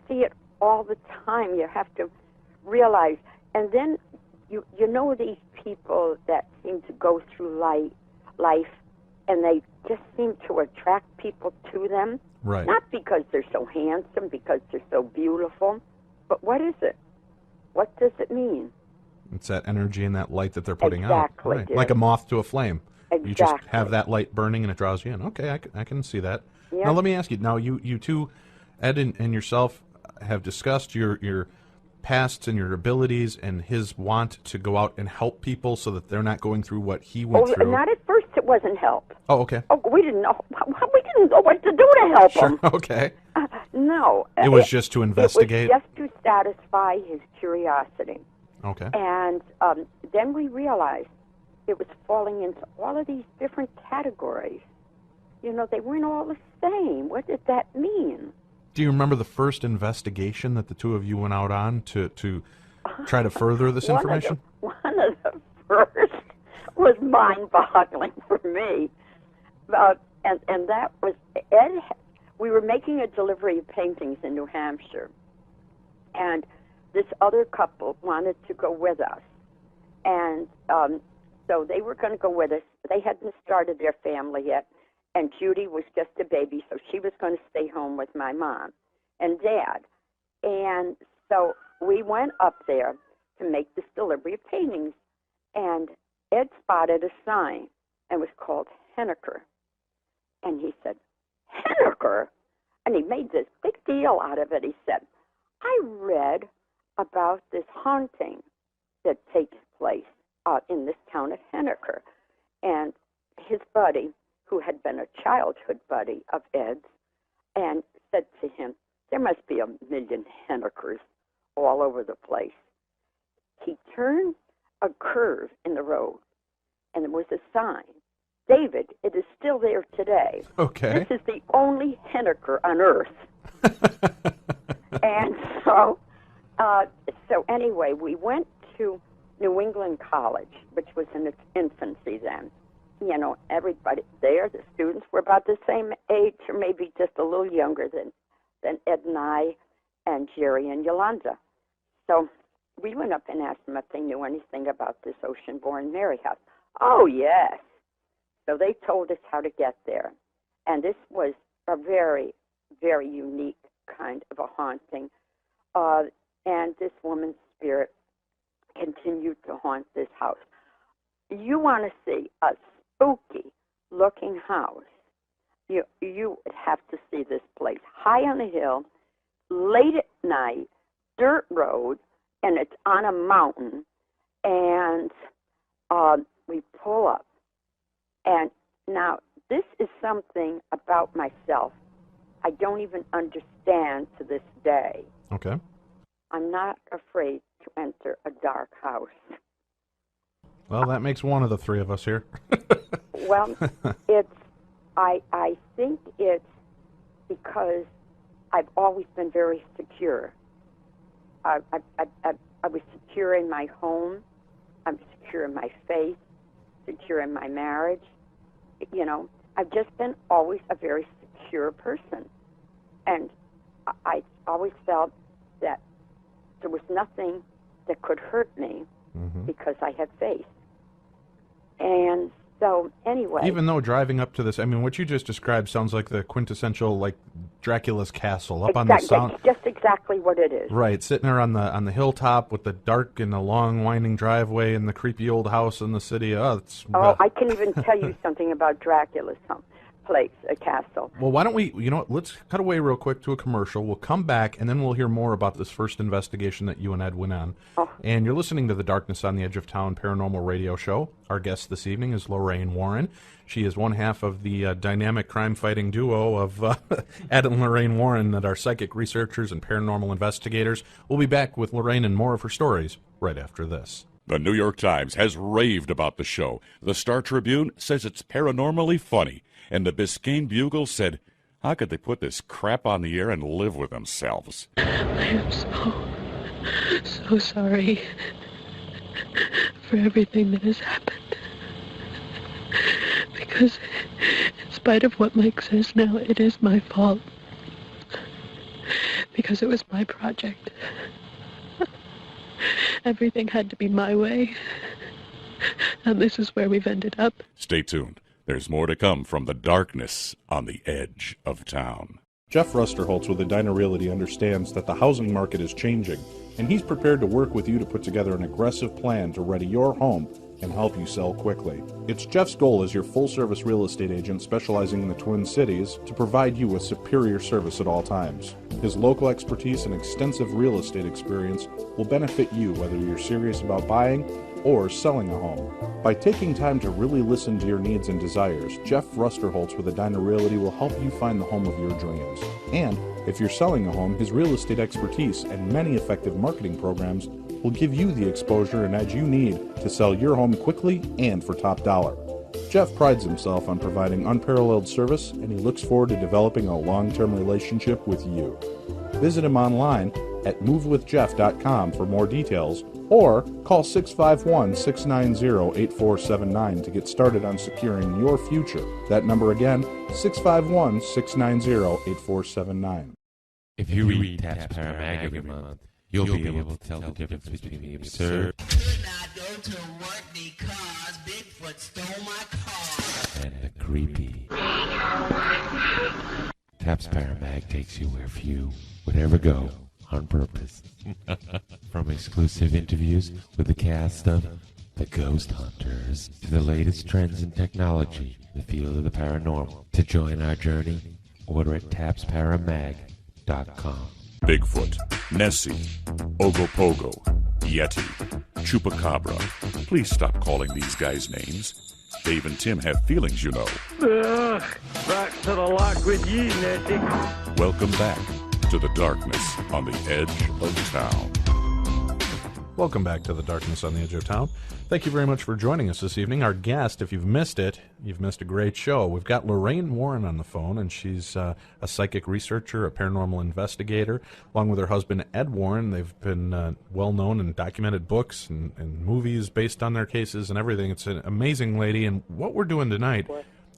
[SPEAKER 3] see it all the time. You have to realize, and then you know these people that seem to go through life, and they just seem to attract people to them.
[SPEAKER 2] Right.
[SPEAKER 3] Not because they're so handsome, because they're so beautiful, but what is it? What does it mean?
[SPEAKER 2] It's that energy and that light that they're putting
[SPEAKER 3] exactly,
[SPEAKER 2] out. Right. Like a moth to a flame.
[SPEAKER 3] Exactly.
[SPEAKER 2] You just have that light burning and it draws you in. Okay, I can see that.
[SPEAKER 3] Yeah.
[SPEAKER 2] Now let me ask you. Now you two, Ed and yourself, have discussed your pasts and your abilities and his want to go out and help people so that they're not going through what he went through.
[SPEAKER 3] Not at first. It wasn't help.
[SPEAKER 2] Oh, okay.
[SPEAKER 3] Oh, we didn't know. We didn't know what to do to help him.
[SPEAKER 2] Okay.
[SPEAKER 3] No.
[SPEAKER 2] It was just to investigate?
[SPEAKER 3] It was just to satisfy his curiosity.
[SPEAKER 2] Okay.
[SPEAKER 3] And then we realized it was falling into all of these different categories. They weren't all the same. What did that mean?
[SPEAKER 2] Do you remember the first investigation that the two of you went out on to try to further this information?
[SPEAKER 3] One of the first was mind-boggling for me. And that was Ed. We were making a delivery of paintings in New Hampshire, and this other couple wanted to go with us. And so they were going to go with us. They hadn't started their family yet, and Judy was just a baby, so she was going to stay home with my mom and dad. And so we went up there to make this delivery of paintings, and Ed spotted a sign, and it was called Henniker. And he said, Henniker? And he made this big deal out of it. He said, I read about this haunting that takes place in this town of Henniker. And his buddy, who had been a childhood buddy of Ed's, and said to him, there must be 1 million Hennekers all over the place. He turned a curve in the road, and there was a sign. David, it is still there today.
[SPEAKER 2] Okay.
[SPEAKER 3] This is the only Henniker on Earth. And so anyway, we went to New England College, which was in its infancy then. Everybody there, the students were about the same age, or maybe just a little younger than Ed and I and Jerry and Yolanda. So we went up and asked them if they knew anything about this Ocean-born Mary house. Oh, yes. So they told us how to get there. And this was a very, very unique kind of a haunting. And this woman's spirit continued to haunt this house. You want to see a spooky-looking house, you would have to see this place. High on a hill, late at night, dirt road, and it's on a mountain. And we pull up. And now, this is something about myself I don't even understand to this day.
[SPEAKER 2] Okay.
[SPEAKER 3] I'm not afraid to enter a dark house.
[SPEAKER 2] Well, that makes one of the three of us here.
[SPEAKER 3] Well, I think it's because I've always been very secure. I was secure in my home. I'm secure in my faith, secure in my marriage. You know, I've just been always a very secure person. And I always felt that there was nothing that could hurt me because I had faith. And so, anyway.
[SPEAKER 2] Even though driving up to this, I mean, what you just described sounds like the quintessential, like, Dracula's castle up on the sound.
[SPEAKER 3] That's just exactly what it is.
[SPEAKER 2] Right, sitting there on the hilltop with the dark and the long winding driveway and the creepy old house in the city.
[SPEAKER 3] I can even tell you something about Dracula's place, a castle.
[SPEAKER 2] Well, why don't we, let's cut away real quick to a commercial. We'll come back, and then we'll hear more about this first investigation that you and Ed went on.
[SPEAKER 3] Oh.
[SPEAKER 2] And you're listening to the Darkness on the Edge of Town Paranormal Radio Show. Our guest this evening is Lorraine Warren. She is one half of the dynamic crime-fighting duo of Ed and Lorraine Warren that are psychic researchers and paranormal investigators. We'll be back with Lorraine and more of her stories right after this.
[SPEAKER 4] The New York Times has raved about the show. The Star Tribune says it's paranormally funny. And the Biscayne Bugle said, how could they put this crap on the air and live with themselves?
[SPEAKER 7] I am so sorry for everything that has happened. Because in spite of what Mike says now, it is my fault. Because it was my project. Everything had to be my way. And this is where we've ended up.
[SPEAKER 4] Stay tuned. There's more to come from the Darkness on the Edge of Town.
[SPEAKER 8] Jeff Rusterholtz with Edina Realty understands that the housing market is changing, and he's prepared to work with you to put together an aggressive plan to ready your home and help you sell quickly. It's Jeff's goal as your full-service real estate agent specializing in the Twin Cities to provide you with superior service at all times. His local expertise and extensive real estate experience will benefit you whether you're serious about buying or selling a home. By taking time to really listen to your needs and desires, Jeff Rusterholtz with Edina Realty will help you find the home of your dreams. And if you're selling a home, his real estate expertise and many effective marketing programs will give you the exposure and edge you need to sell your home quickly and for top dollar. Jeff prides himself on providing unparalleled service, and he looks forward to developing a long-term relationship with you. Visit him online at movewithjeff.com for more details, or call 651-690-8479 to get started on securing your future. That number again, 651-690-8479.
[SPEAKER 9] If you read Taps Paramag every month, you'll be able to tell the difference between the absurd and the creepy. Taps Paramag takes you where few would ever go on purpose. From exclusive interviews with the cast of The Ghost Hunters to the latest trends in technology in the field of the paranormal. To join our journey, order at tapsparamag.com.
[SPEAKER 4] Bigfoot, Nessie, Ogopogo, Yeti, Chupacabra. Please stop calling these guys names. Dave and Tim have feelings, you know.
[SPEAKER 10] Back to the lock with you, Nessie.
[SPEAKER 4] Welcome back to the Darkness on the Edge of Town.
[SPEAKER 2] Welcome back to the Darkness on the Edge of Town. Thank you very much for joining us this evening. Our guest, if you've missed it, you've missed a great show. We've got Lorraine Warren on the phone, and she's a psychic researcher, a paranormal investigator, along with her husband, Ed Warren. They've been well-known and documented books and movies based on their cases and everything. It's an amazing lady, and what we're doing tonight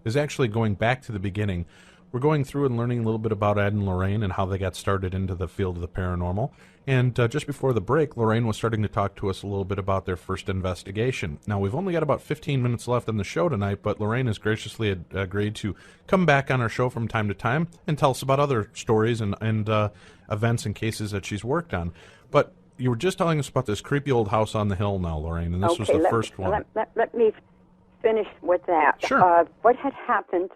[SPEAKER 2] is actually going back to the beginning. We're going through and learning a little bit about Ed and Lorraine and how they got started into the field of the paranormal. And just before the break, Lorraine was starting to talk to us a little bit about their first investigation. Now, we've only got about 15 minutes left in the show tonight, but Lorraine has graciously agreed to come back on our show from time to time and tell us about other stories and events and cases that she's worked on. But you were just telling us about this creepy old house on the hill now, Lorraine, and this was the first one.
[SPEAKER 3] Let me finish with that.
[SPEAKER 2] Sure.
[SPEAKER 3] What had happened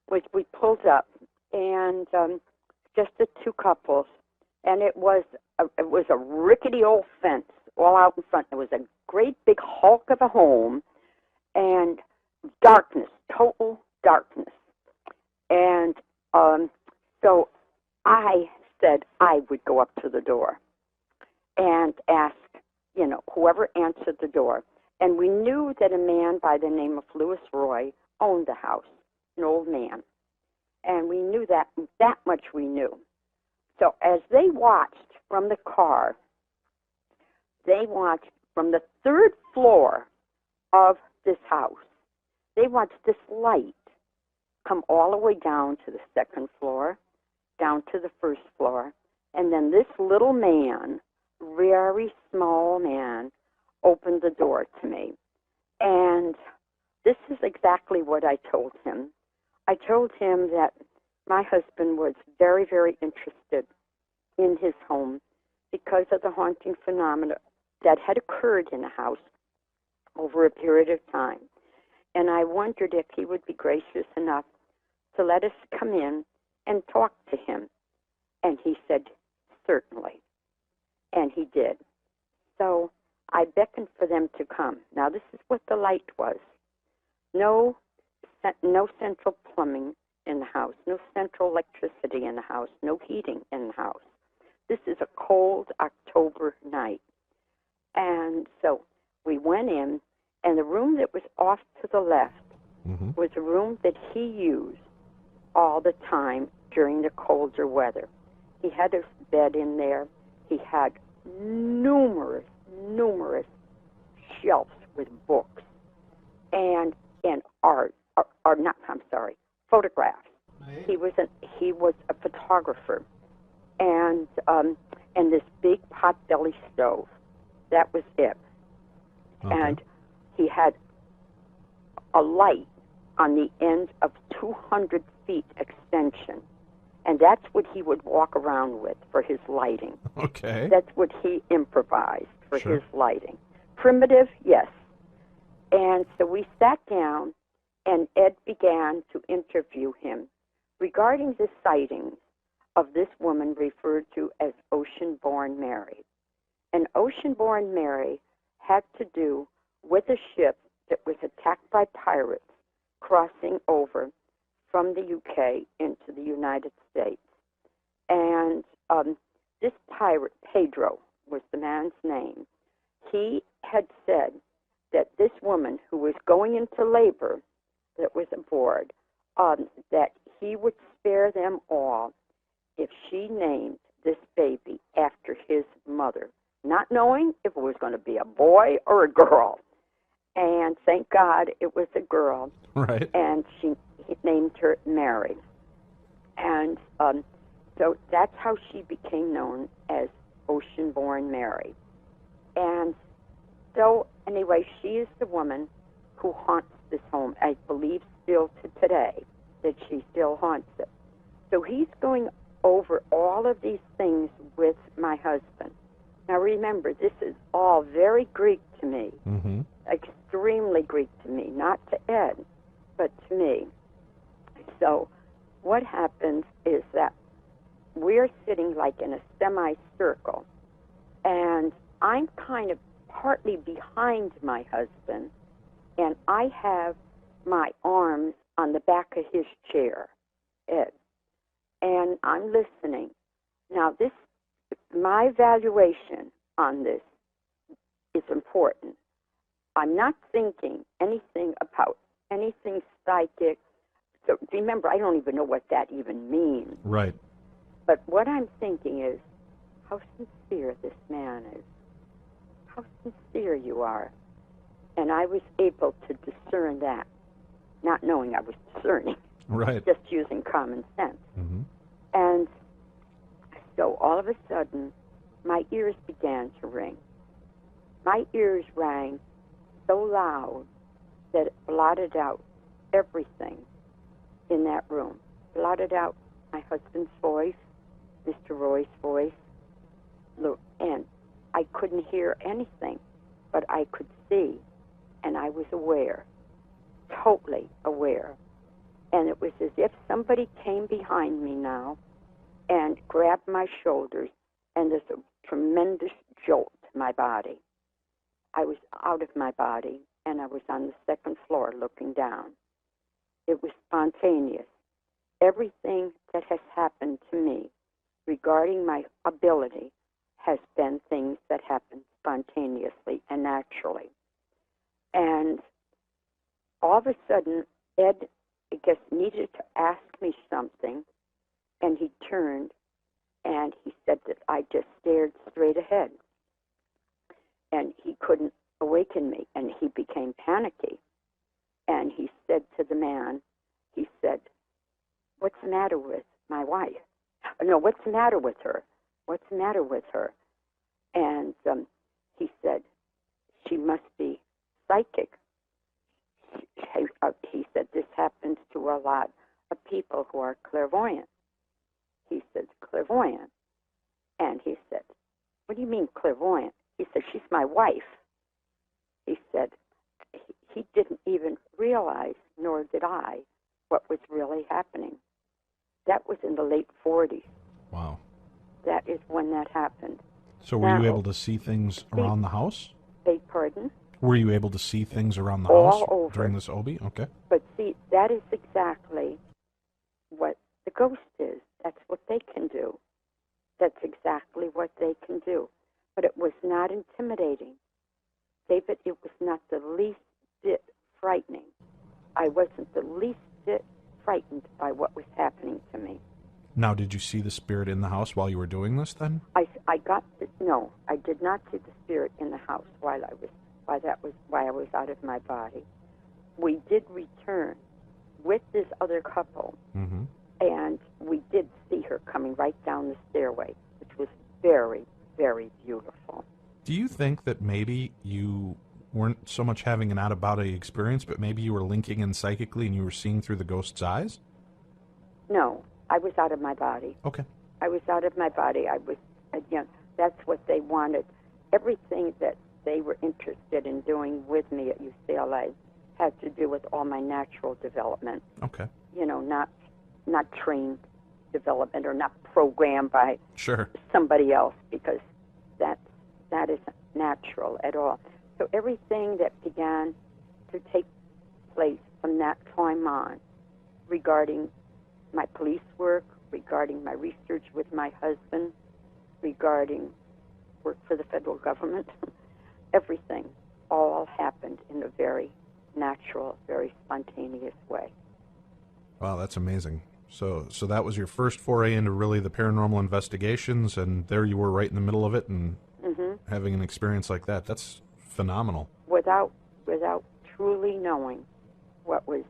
[SPEAKER 3] was we pulled up, and just the two couples, and it was a rickety old fence all out in front. It was a great big hulk of a home, and darkness, total darkness. And so I said I would go up to the door and ask, whoever answered the door. And we knew that a man by the name of Louis Roy owned the house, an old man. And we knew that much we knew. So as they watched from the car, they watched from the third floor of this house, they watched this light come all the way down to the second floor, down to the first floor, and then this little man, very small man, opened the door to me. And this is exactly what I told him. I told him that my husband was very, very interested in his home because of the haunting phenomena that had occurred in the house over a period of time. And I wondered if he would be gracious enough to let us come in and talk to him. And he said, certainly. And he did. So I beckoned for them to come. Now, this is what the light was. No central plumbing in the house, no central electricity in the house, no heating in the house. This is a cold October night. And so we went in, and the room that was off to the left was a room that he used all the time during the colder weather. He had a bed in there. He had numerous shelves with books and art, or not, I'm sorry, photographs. He was a photographer, and this big potbelly stove. That was it. Okay. And he had a light on the end of 200 feet extension, and that's what he would walk around with for his lighting.
[SPEAKER 2] Okay.
[SPEAKER 3] That's what he improvised for his lighting. Primitive, yes. And so we sat down, and Ed began to interview him regarding the sightings of this woman referred to as Ocean-born Mary. And Ocean-born Mary had to do with a ship that was attacked by pirates crossing over from the UK into the United States. And this pirate, Pedro, was the man's name. He had said that this woman who was going into labor that was aboard, that he would spare them all if she named this baby after his mother, not knowing if it was going to be a boy or a girl. And thank God it was a girl.
[SPEAKER 2] Right.
[SPEAKER 3] And he named her Mary. And so that's how she became known as Ocean-born Mary. And so, anyway, she is the woman who haunts this home. I believe still to today that she still haunts it. So he's going over all of these things with my husband. Now remember, this is all very Greek to me, extremely Greek to me, not to Ed, but to me. So what happens is that we're sitting like in a semicircle, and I'm kind of partly behind my husband, and I have my arms on the back of his chair, Ed, and I'm listening. Now, my valuation on this is important. I'm not thinking anything about anything psychic. So remember, I don't even know what that even means.
[SPEAKER 2] Right.
[SPEAKER 3] But what I'm thinking is how sincere this man is. How sincere you are. And I was able to discern that, not knowing I was discerning.
[SPEAKER 2] Right.
[SPEAKER 3] Just using common sense. And so all of a sudden, my ears began to ring. My ears rang so loud that it blotted out everything in that room. Blotted out my husband's voice, Mr. Roy's voice, and I couldn't hear anything, but I could see, and I was aware, totally aware. And it was as if somebody came behind me now and grabbed my shoulders, and there's a tremendous jolt to my body. I was out of my body, and I was on the second floor looking down. It was spontaneous. Everything that has happened to me regarding my ability has been things that happen spontaneously and naturally. And all of a sudden, Ed, I guess, needed to ask me something, and he turned, and he said that I just stared straight ahead. And he couldn't awaken me, and he became panicky. And he said to the man, he said, "What's the matter with my wife? No, what's the matter with her? What's the matter with her?" And he said, "She must be psychic." He said, "This happens to a lot of people who are clairvoyant." He said, "Clairvoyant?" And he said, "What do you mean clairvoyant?" He said, "She's my wife." He said, he didn't even realize, nor did I, what was really happening. That was in the late 40s.
[SPEAKER 2] Wow.
[SPEAKER 3] That is when that happened.
[SPEAKER 2] So were you able to see things around the house?
[SPEAKER 3] Beg pardon?
[SPEAKER 2] Were you able to see things around the
[SPEAKER 3] All
[SPEAKER 2] house
[SPEAKER 3] over.
[SPEAKER 2] during this Obi? Okay.
[SPEAKER 3] But see, that is exactly what the ghost is. That's what they can do. That's exactly what they can do. But it was not intimidating. David, it was not the least bit frightening. I wasn't the least bit frightened by what was happening to me.
[SPEAKER 2] Now, did you see the spirit in the house while you were doing this then?
[SPEAKER 3] No, I did not see the spirit in the house while I was out of my body. We did return with this other couple, and we did see her coming right down the stairway, which was very, very beautiful.
[SPEAKER 2] Do you think that maybe you weren't so much having an out-of-body experience, but maybe you were linking in psychically and you were seeing through the ghost's eyes?
[SPEAKER 3] No, I was out of my body.
[SPEAKER 2] Okay.
[SPEAKER 3] I was out of my body. I was, that's what they wanted. Everything that they were interested in doing with me at UCLA had to do with all my natural development.
[SPEAKER 2] Okay.
[SPEAKER 3] Not trained development or not programmed by somebody else, because that isn't natural at all. So everything that began to take place from that time on regarding my police work, regarding my research with my husband, regarding work for the federal government, everything all happened in a very natural, very spontaneous way.
[SPEAKER 2] Wow, that's amazing. So that was your first foray into really the paranormal investigations, and there you were right in the middle of it and having an experience like that. That's phenomenal.
[SPEAKER 3] Without truly knowing what was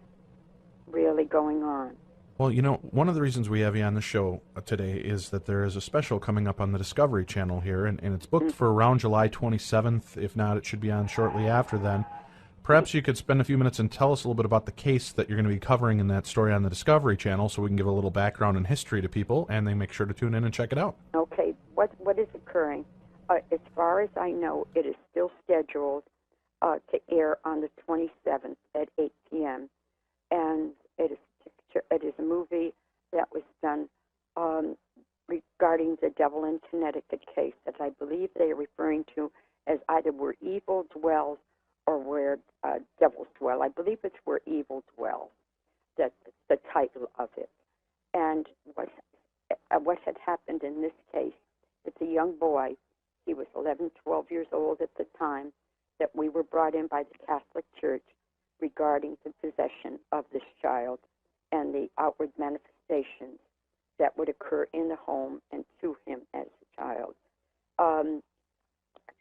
[SPEAKER 3] really going on.
[SPEAKER 2] Well, one of the reasons we have you on the show today is that there is a special coming up on the Discovery Channel here, and it's booked for around July 27th. If not, it should be on shortly after then. Perhaps you could spend a few minutes and tell us a little bit about the case that you're going to be covering in that story on the Discovery Channel, so we can give a little background and history to people, and they make sure to tune in and check it out.
[SPEAKER 3] Okay, what is occurring? As far as I know, it is still scheduled to air on the 27th at 8 p.m., and it is a movie that was done regarding the Devil in Connecticut case that I believe they are referring to as either Where Evil Dwells or Where Devils Dwell. I believe it's Where Evil Dwells. That's the title of it. And what had happened in this case, it's a young boy. He was 11, 12 years old at the time that we were brought in by the Catholic Church regarding the possession of this child and the outward manifestations that would occur in the home and to him as a child.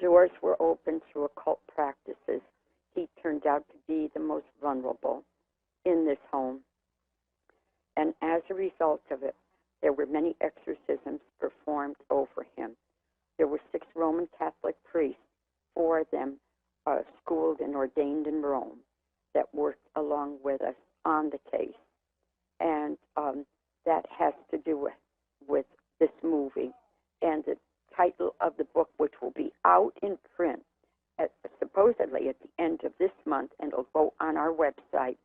[SPEAKER 3] Doors were open through occult practices. He turned out to be the most vulnerable in this home. And as a result of it, there were many exorcisms performed over him. There were 6 Roman Catholic priests, 4 of them schooled and ordained in Rome, that worked along with us on the case. And that has to do with this movie. And the title of the book, which will be out in print supposedly at the end of this month, and it'll go on our website,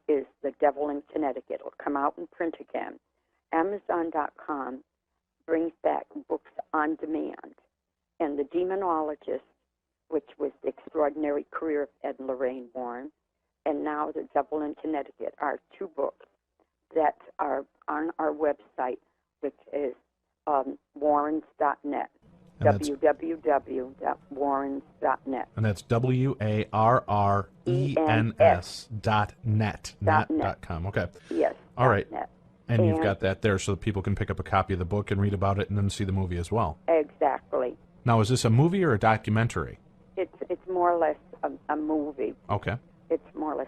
[SPEAKER 3] is The Devil in Connecticut. It'll come out in print again. Amazon.com brings back books on demand. And The Demonologist, which was the extraordinary career of Ed and Lorraine Warren, and now The Devil in Connecticut are 2 books that are on our website, which is warrens.net. www.warrens.net.
[SPEAKER 2] And that's WARRENS.net. Net.com. Okay.
[SPEAKER 3] Yes.
[SPEAKER 2] All right.
[SPEAKER 3] Net.
[SPEAKER 2] And you've got that there so that people can pick up a copy of the book and read about it and then see the movie as well.
[SPEAKER 3] Exactly.
[SPEAKER 2] Now, is this a movie or a documentary?
[SPEAKER 3] It's more or less a movie.
[SPEAKER 2] Okay.
[SPEAKER 3] It's more or less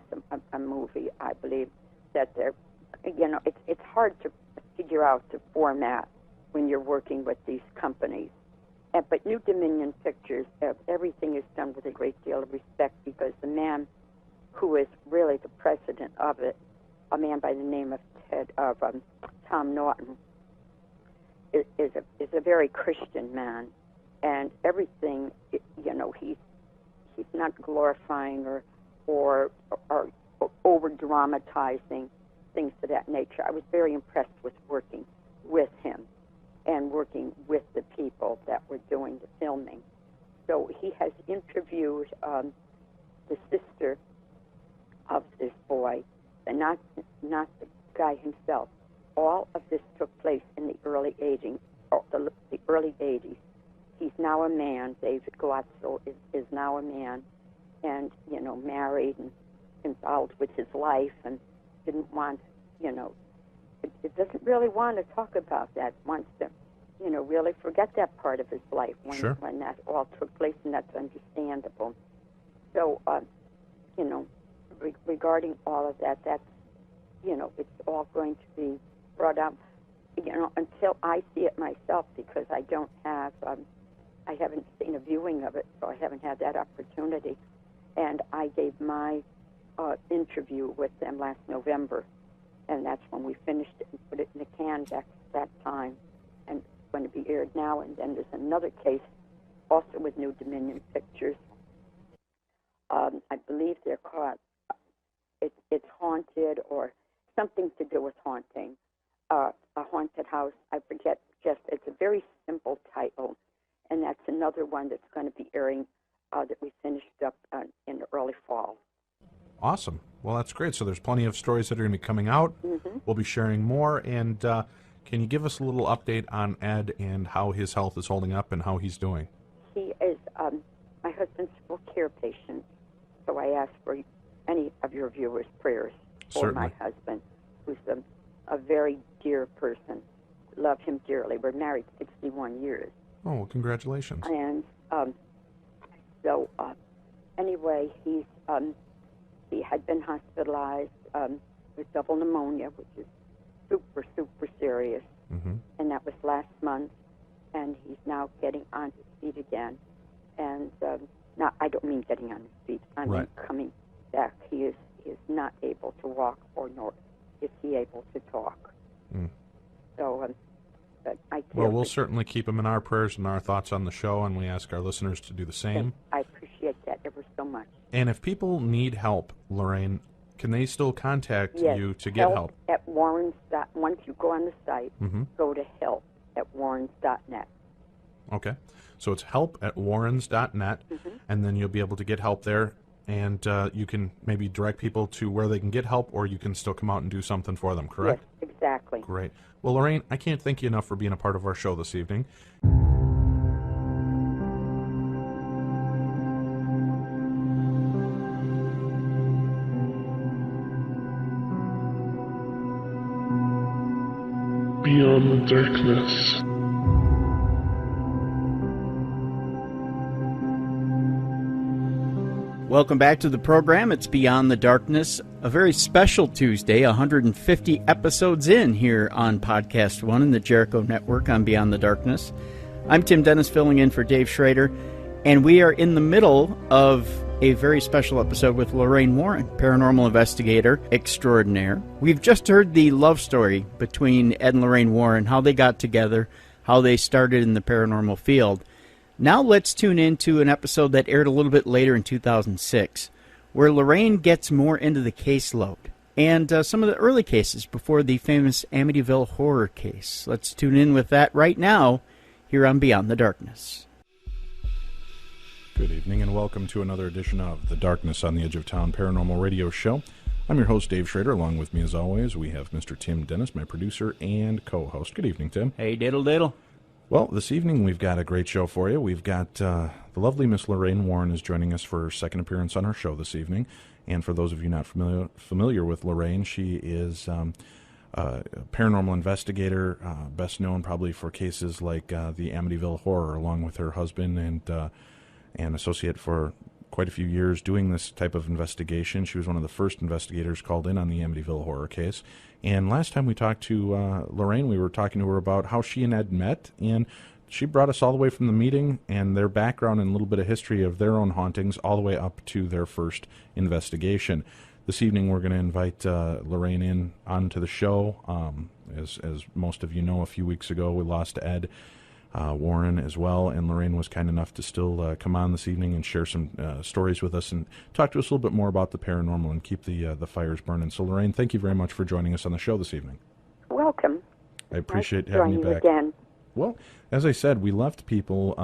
[SPEAKER 3] a movie, I believe, that they're, it's hard to figure out the format when you're working with these companies. But New Dominion Pictures, everything is done with a great deal of respect because the man who is really the president of it, a man by the name of Tom Norton, is a very Christian man, and everything, he's not glorifying or over dramatizing things of that nature. I was very impressed with working with him and working with the people that were doing the filming. So he has interviewed the sister of this boy, and not the guy himself. All of this took place in the early 80s. The early 80s. He's now a man. David Guazzo is now a man, and married and involved with his life, and didn't want, it doesn't really want to talk about that. Wants to, really forget that part of his life when that all took place, and that's understandable. So, regarding all of that, that's, it's all going to be brought up, until I see it myself, because I don't have, I haven't seen a viewing of it, so I haven't had that opportunity. And I gave my interview with them last November, and that's when we finished it and put it in the can that time, and it's going to be aired now. And then there's another case, also with New Dominion Pictures. I believe they're called, it's Haunted, or something to do with haunting, a haunted house. I forget, it's a very simple title, and that's another one that's going to be airing that we finished up in the early fall.
[SPEAKER 2] Awesome. Well, that's great. So there's plenty of stories that are going to be coming out.
[SPEAKER 3] Mm-hmm.
[SPEAKER 2] We'll be sharing more. And can you give us a little update on Ed and how his health is holding up and how he's doing?
[SPEAKER 3] He is my husband's full care patient, so I ask for any of your viewers' prayers for
[SPEAKER 2] Certainly.
[SPEAKER 3] my husband, who's a very dear person. Love him dearly. We're married 61 years.
[SPEAKER 2] Oh, well, congratulations.
[SPEAKER 3] And anyway, he had been hospitalized with double pneumonia, which is super, super serious.
[SPEAKER 2] Mm-hmm.
[SPEAKER 3] And that was last month, and he's now getting on his feet again. And I don't mean getting on his feet. I mean coming back. He is not able to walk, nor is he able to talk.
[SPEAKER 2] Mm.
[SPEAKER 3] So, but
[SPEAKER 2] well, we'll certainly keep him in our prayers and our thoughts on the show, and we ask our listeners to do the same.
[SPEAKER 3] I appreciate that ever so much.
[SPEAKER 2] And if people need help, Lorraine, can they still contact you to get help?
[SPEAKER 3] At Warrens. Once you go on the site, go to help@warrens.net.
[SPEAKER 2] Okay. So it's help@warrens.net, and then you'll be able to get help there, and you can maybe direct people to where they can get help, or you can still come out and do something for them, correct?
[SPEAKER 3] Yes, exactly.
[SPEAKER 2] Great. Well, Lorraine, I can't thank you enough for being a part of our show this evening.
[SPEAKER 11] Beyond the darkness.
[SPEAKER 1] Welcome back to the program. It's Beyond the Darkness, a very special Tuesday, 150 episodes in here on Podcast One and the Jericho Network on Beyond the Darkness. I'm Tim Dennis, filling in for Dave Schrader, and we are in the middle of a very special episode with Lorraine Warren, paranormal investigator extraordinaire. We've just heard the love story between Ed and Lorraine Warren, how they got together, how they started in the paranormal field. Now let's tune into an episode that aired a little bit later in 2006, where Lorraine gets more into the caseload and some of the early cases before the famous Amityville horror case. Let's tune in with that right now here on Beyond the Darkness.
[SPEAKER 8] Good evening and welcome to another edition of the Darkness on the Edge of Town Paranormal Radio Show. I'm your host, Dave Schrader. Along with me, as always, we have Mr. Tim Dennis, my producer and co-host. Good evening, Tim.
[SPEAKER 1] Hey, diddle diddle.
[SPEAKER 2] Well, this evening we've got a great show for you. We've got the lovely Miss Lorraine Warren is joining us for her second appearance on our show this evening. And for those of you not familiar with Lorraine, she is a paranormal investigator, best known probably for cases like the Amityville Horror, along with her husband and associate for quite a few years doing this type of investigation. She was one of the first investigators called in on the Amityville Horror case. And last time we talked to Lorraine, we were talking to her about how she and Ed met, and she brought us all the way from the meeting and their background and a little bit of history of their own hauntings all the way up to their first investigation. This evening we're going to invite Lorraine in onto the show. As most of you know, a few weeks ago we lost Ed Warren as well, and Lorraine was kind enough to still come on this evening and share some stories with us and talk to us a little bit more about the paranormal and keep the fires burning. So Lorraine, thank you very much for joining us on the show this evening.
[SPEAKER 3] Welcome.
[SPEAKER 2] I appreciate
[SPEAKER 3] nice
[SPEAKER 2] having you back.
[SPEAKER 3] Again.
[SPEAKER 2] Well, as I said, we left people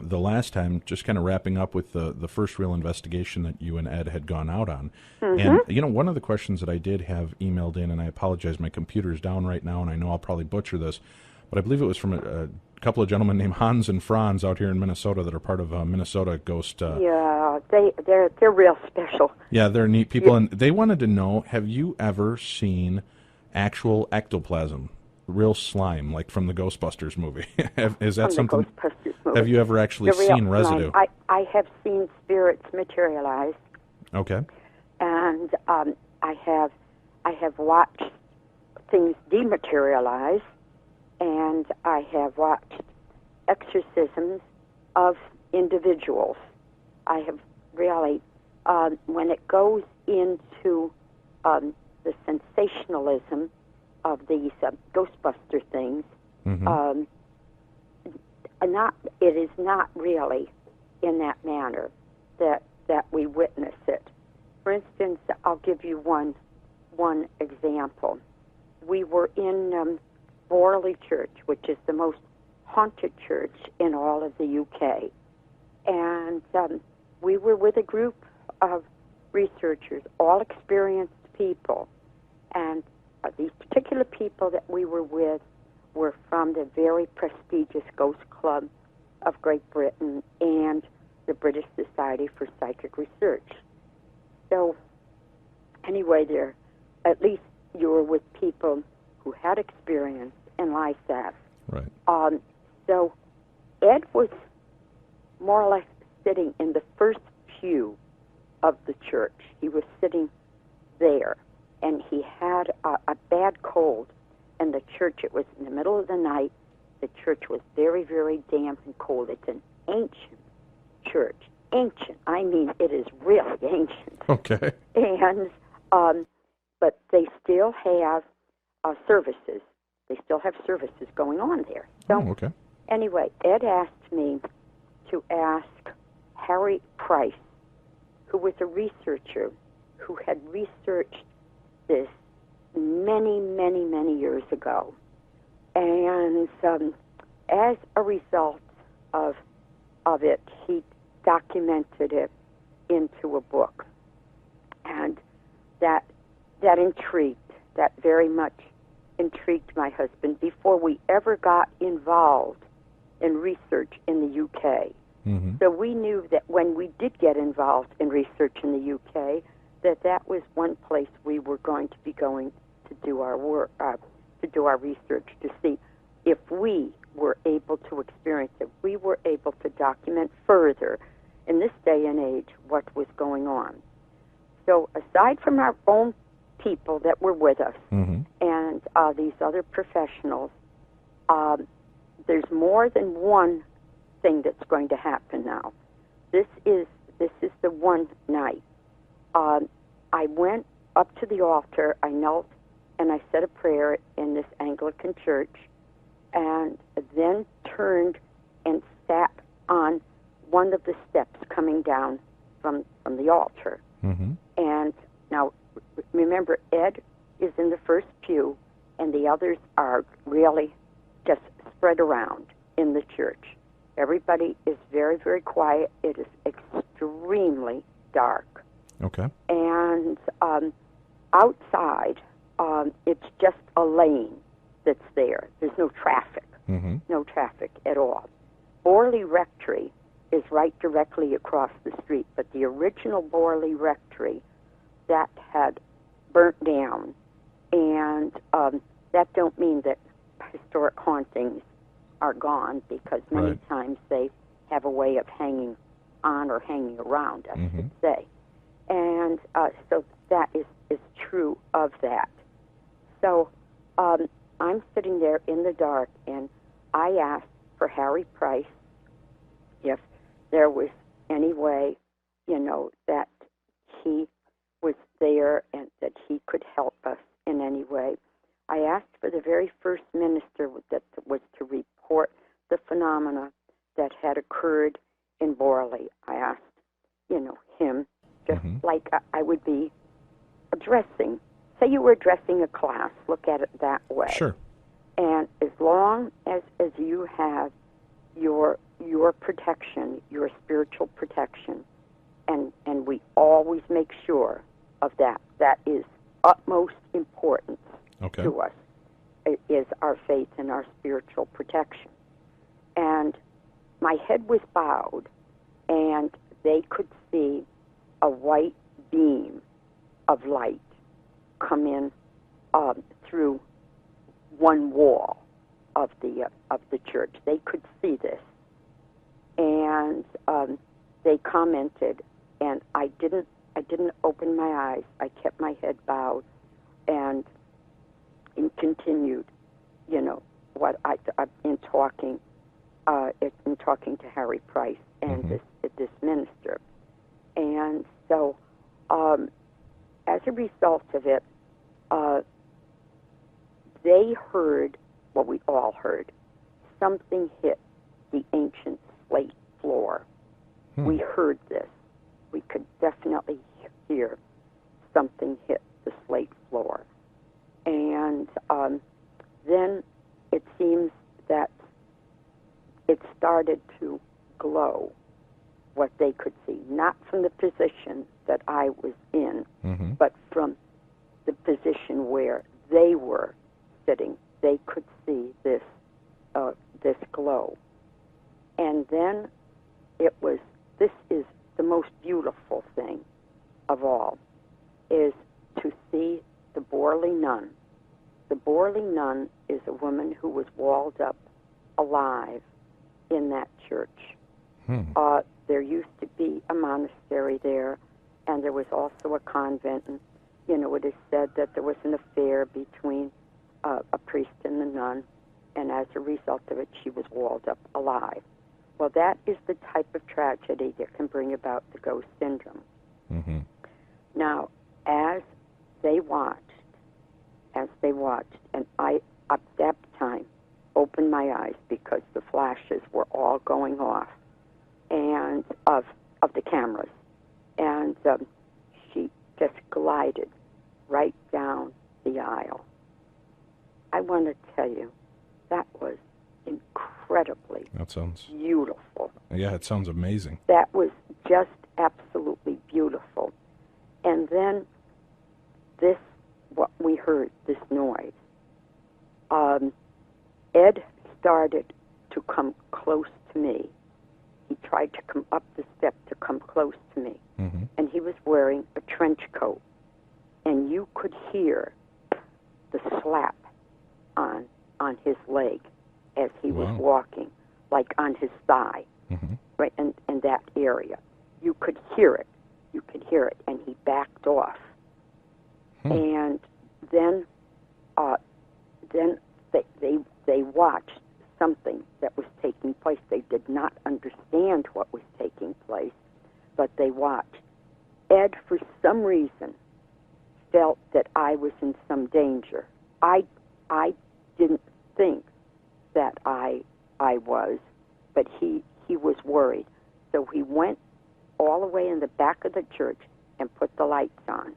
[SPEAKER 2] the last time just kind of wrapping up with the first real investigation that you and Ed had gone out on.
[SPEAKER 3] Mm-hmm.
[SPEAKER 2] And, one of the questions that I did have emailed in, and I apologize, my computer's down right now, and I know I'll probably butcher this, but I believe it was from a couple of gentlemen named Hans and Franz out here in Minnesota that are part of Minnesota Ghost.
[SPEAKER 3] Yeah, they're real special.
[SPEAKER 2] Yeah, they're neat people, and they wanted to know, have you ever seen actual ectoplasm, real slime, like from the Ghostbusters movie? Is that
[SPEAKER 3] from
[SPEAKER 2] something?
[SPEAKER 3] The Ghostbusters movie.
[SPEAKER 2] Have you ever actually seen residue?
[SPEAKER 3] I have seen spirits materialize.
[SPEAKER 2] Okay.
[SPEAKER 3] And I have watched things dematerialize. And I have watched exorcisms of individuals. I have really, when it goes into the sensationalism of these Ghostbuster things,
[SPEAKER 2] mm-hmm.
[SPEAKER 3] It is not really in that manner that we witness it. For instance, I'll give you one example. We were in Borley Church, which is the most haunted church in all of the UK. And we were with a group of researchers, all experienced people. And these particular people that we were with were from the very prestigious Ghost Club of Great Britain and the British Society for Psychic Research. So anyway, at least you were with people who had experience in like that.
[SPEAKER 2] Right.
[SPEAKER 3] So Ed was more or less sitting in the first pew of the church. He was sitting there, and he had a bad cold. And the church, it was in the middle of the night. The church was very, very damp and cold. It's an ancient church. Ancient. I mean, it is really ancient.
[SPEAKER 2] Okay.
[SPEAKER 3] And, but they still have services. They still have services going on there. So,
[SPEAKER 2] okay.
[SPEAKER 3] Anyway, Ed asked me to ask Harry Price, who was a researcher who had researched this many, many, many years ago. And as a result of it, he documented it into a book. And that very much intrigued my husband before we ever got involved in research in the UK.
[SPEAKER 2] Mm-hmm.
[SPEAKER 3] So we knew that when we did get involved in research in the UK, that was one place we were going to be going to do our work, to do our research, to see if we were able to experience it. We were able to document further in this day and age what was going on. So aside from our own people that were with us,
[SPEAKER 2] mm-hmm.
[SPEAKER 3] and these other professionals, there's more than one thing that's going to happen now. This is the one night. I went up to the altar, I knelt, and I said a prayer in this Anglican church, and then turned and sat on one of the steps coming down from the altar.
[SPEAKER 2] Mm-hmm.
[SPEAKER 3] And now, remember, Ed is in the first pew, and the others are really just spread around in the church. Everybody is very, very quiet. It is extremely dark.
[SPEAKER 2] Okay.
[SPEAKER 3] And outside, it's just a lane that's there. There's no traffic No traffic at all. Borley Rectory is right directly across the street, but the original Borley Rectory, that had burnt down, and that don't mean that historic hauntings are gone, because many times they have a way of hanging on or hanging around, I should say. And so that is true of that. So I'm sitting there in the dark, and I asked for Harry Price if there was any way, that he was there and that he could help us in any way. I asked for the very first minister that was to report the phenomena that had occurred in Borley. I asked, him, just like I would be addressing. Say you were addressing a class, look at it that way.
[SPEAKER 2] Sure.
[SPEAKER 3] And as long as you have your protection, your spiritual protection, and we always make sure of that. That is utmost importance to us, is our faith and our spiritual protection. And my head was bowed, and they could see a white beam of light come in through one wall of the church. They could see this, and they commented, and I didn't open my eyes. I kept my head bowed, and continued, what in talking to Harry Price and this minister, and so as a result of it, they heard, well, we all heard, something hit the ancient slate floor. We heard this. We could definitely hear something hit the slate floor. And then it seems that it started to glow, what they could see, not from the position that I was in, but from the position where they were sitting. They could see this glow. And then this is the most beautiful thing of all, is to see the Borley nun. The Borley nun is a woman who was walled up alive in that church. There used to be a monastery there, and there was also a convent. And, it is said that there was an affair between a priest and the nun, and as a result of it, she was walled up alive. Well, that is the type of tragedy that can bring about the ghost syndrome. Now, as they watched, and I, at that time, opened my eyes because the flashes were all going off, and of the cameras, and she just glided right down the aisle. I want to tell you, that was incredibly beautiful.
[SPEAKER 2] Yeah, it sounds amazing.
[SPEAKER 3] That was just absolutely beautiful. And then what we heard, this noise, Ed started to come close to me. He tried to come up the step to come close to me. And he was wearing a trench coat. And you could hear the slap on his leg as he was walking, like on his thigh, right in that area. You could hear it. And he backed off. And then they watched something that was taking place. They did not understand what was taking place, but they watched. Ed, for some reason, felt that I was in some danger. I didn't think that I was, but he was worried. So he went all the way in the back of the church and put the lights on.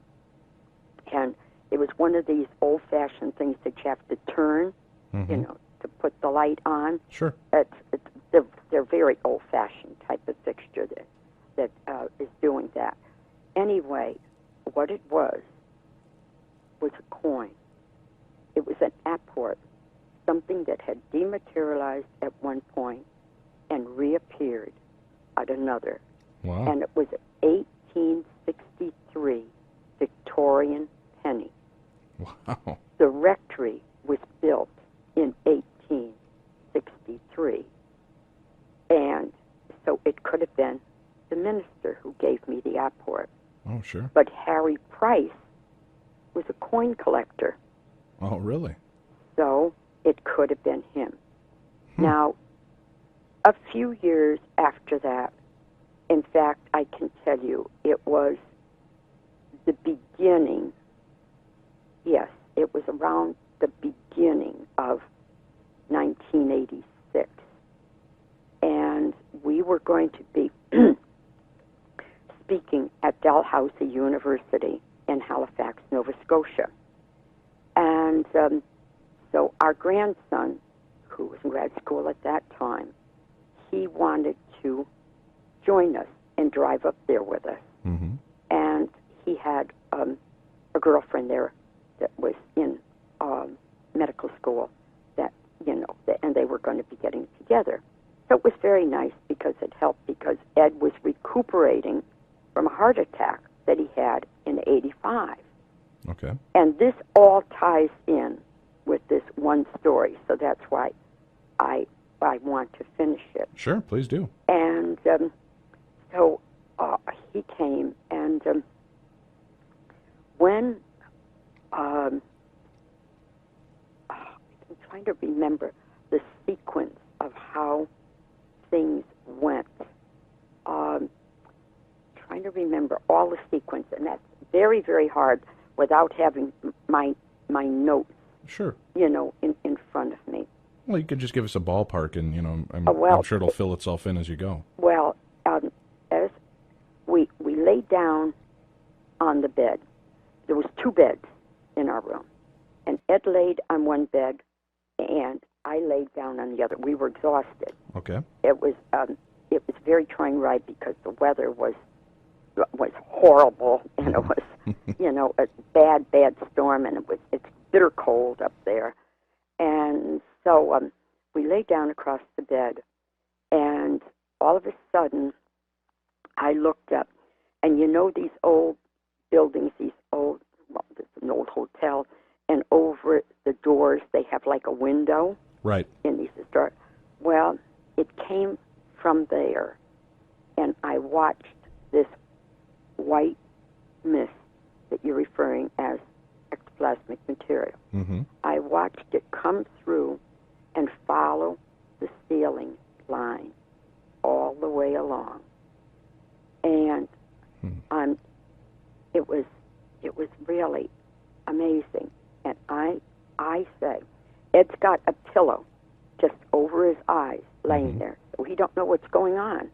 [SPEAKER 3] And it was one of these old-fashioned things that you have to turn, to put the light on.
[SPEAKER 2] Sure.
[SPEAKER 3] They're very old-fashioned type of fixture that is doing that. Anyway, what it was a coin. It was an apport, something that had dematerialized at one point and reappeared at another.
[SPEAKER 2] Wow.
[SPEAKER 3] And it was an 1863 Victorian penny.
[SPEAKER 2] Wow.
[SPEAKER 3] The rectory was built in 1863. And so it could have been the minister who gave me the apport.
[SPEAKER 2] Oh, sure.
[SPEAKER 3] But Harry Price was a coin collector.
[SPEAKER 2] Oh, really?
[SPEAKER 3] So it could have been him. Now, a few years after that, in fact, I can tell you, it was the beginning, yes, it was around the beginning of 1986. And we were going to be speaking at Dalhousie University in Halifax, Nova Scotia. And so our grandson, who was in grad school at that time, he wanted to join us and drive up there with us.
[SPEAKER 2] Mm-hmm.
[SPEAKER 3] And he had a girlfriend there that was in medical school that, and they were going to be getting together. So it was very nice because it helped, because Ed was recuperating from a heart attack that he had in 85.
[SPEAKER 2] Okay.
[SPEAKER 3] And this all ties in with this one story, so that's why I want to finish it.
[SPEAKER 2] Sure, please do.
[SPEAKER 3] And so he came, and when I'm trying to remember the sequence of how things went. Trying to remember all the sequence, and that's very, very hard without having my notes.
[SPEAKER 2] Sure.
[SPEAKER 3] In front of me.
[SPEAKER 2] Well, you could just give us a ballpark, and I'm sure it'll fill itself in as you go.
[SPEAKER 3] Well, as we laid down on the bed, there was 2 beds in our room, and Ed laid on one bed, and I laid down on the other. We were exhausted.
[SPEAKER 2] Okay.
[SPEAKER 3] It was very trying ride because the weather was horrible, and it was a bad storm, and it's bitter cold up there. And so we lay down across the bed, and all of a sudden I looked up, and these old buildings, there's an old hotel, and over the doors they have like a window.
[SPEAKER 2] Right.
[SPEAKER 3] In these historic. Well, it came from there, and I watched this white mist that you're referring as ectoplasmic material.
[SPEAKER 2] Mm-hmm.
[SPEAKER 3] I watched it come through and follow the ceiling line all the way along, and it was really amazing. And I said, Ed's got a pillow just over his eyes laying there, so he don't know what's going on.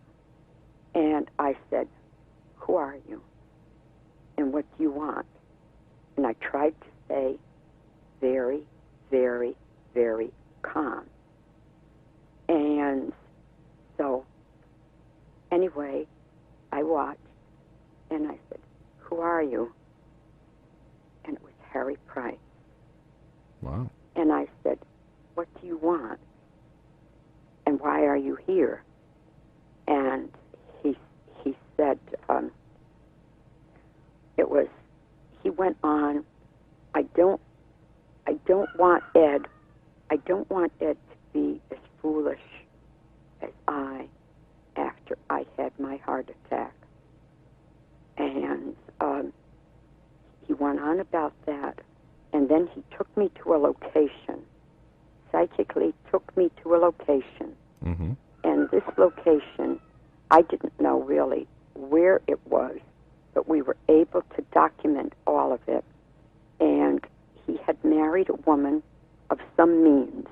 [SPEAKER 3] And I said, who are you? And what do you want? And I tried to stay very, very, very calm. And so, anyway, I watched, and I said, who are you? And it was Harry Price.
[SPEAKER 2] Wow.
[SPEAKER 3] And I said, what do you want? And why are you here? And he said, he went on, I don't want Ed to be as foolish as I after I had my heart attack. And he went on about that, and then he took me to a location, psychically took me to a location.
[SPEAKER 2] Mm-hmm.
[SPEAKER 3] And this location, I didn't know really where it was, but we were able to document all of it. And he had married a woman of some means,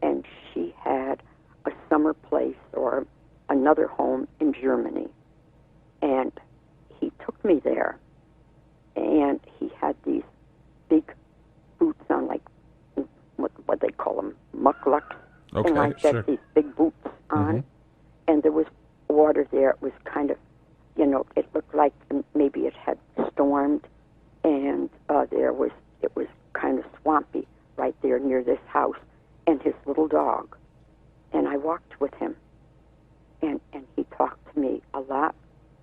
[SPEAKER 3] and she had a summer place or another home in Germany. And he took me there, and he had these big boots on, like what they call them, mucklucks.
[SPEAKER 2] Okay,
[SPEAKER 3] and like that,
[SPEAKER 2] sure.
[SPEAKER 3] these big boots on. And there was water there. It was kind of, it looked like maybe it had stormed, and it was kind of swampy right there near this house. and his little dog. And I walked with him, and he talked to me a lot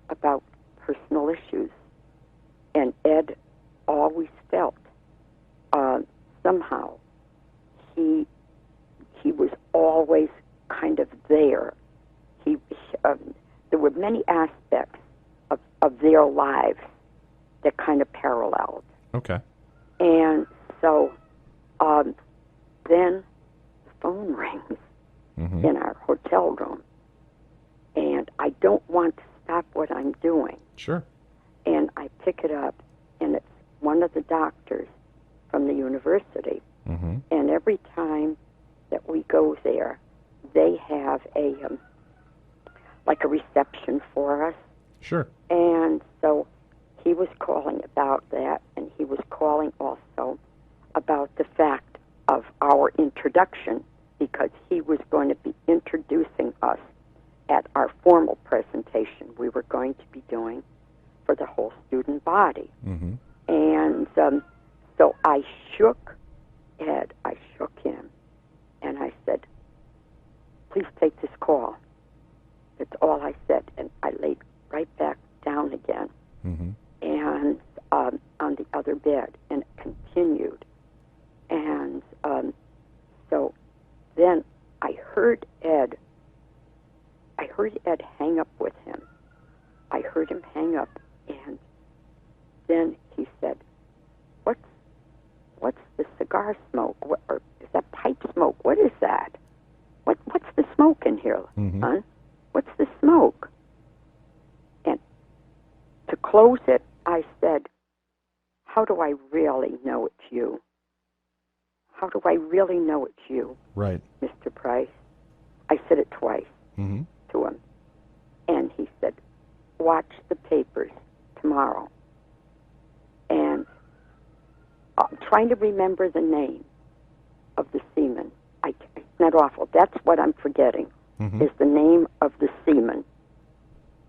[SPEAKER 3] about personal issues. And Ed always felt somehow he was always kind of there. There were many aspects of their lives that kind of paralleled.
[SPEAKER 2] Okay.
[SPEAKER 3] And so then the phone rings in our hotel room, and I don't want to stop what I'm doing.
[SPEAKER 2] Sure.
[SPEAKER 3] And I pick it up, and it's one of the doctors from the university. And every time that we go there, they have like a reception for us.
[SPEAKER 2] Sure.
[SPEAKER 3] And so he was calling about that, and he was calling also about the fact of our introduction, because he was going to be introducing us at our formal presentation we were going to be doing for the whole student body. And so I shook Ed, I shook him, and I said, please take this call. That's all I said, and I laid right back down again, and on the other bed, and it continued. And so then I heard Ed hang up with him. I heard him hang up, and then he said, what's the cigar smoke? Or is that pipe smoke? What is that? What's the smoke in here, son? What's the smoke? And to close it, I said, how do I really know it's you? How do I really know it's you,
[SPEAKER 2] right,
[SPEAKER 3] Mr. Price? I said it twice to him. And he said, watch the papers tomorrow. And I'm trying to remember the name of the seaman. It's not awful. That's what I'm forgetting, is the name of the seaman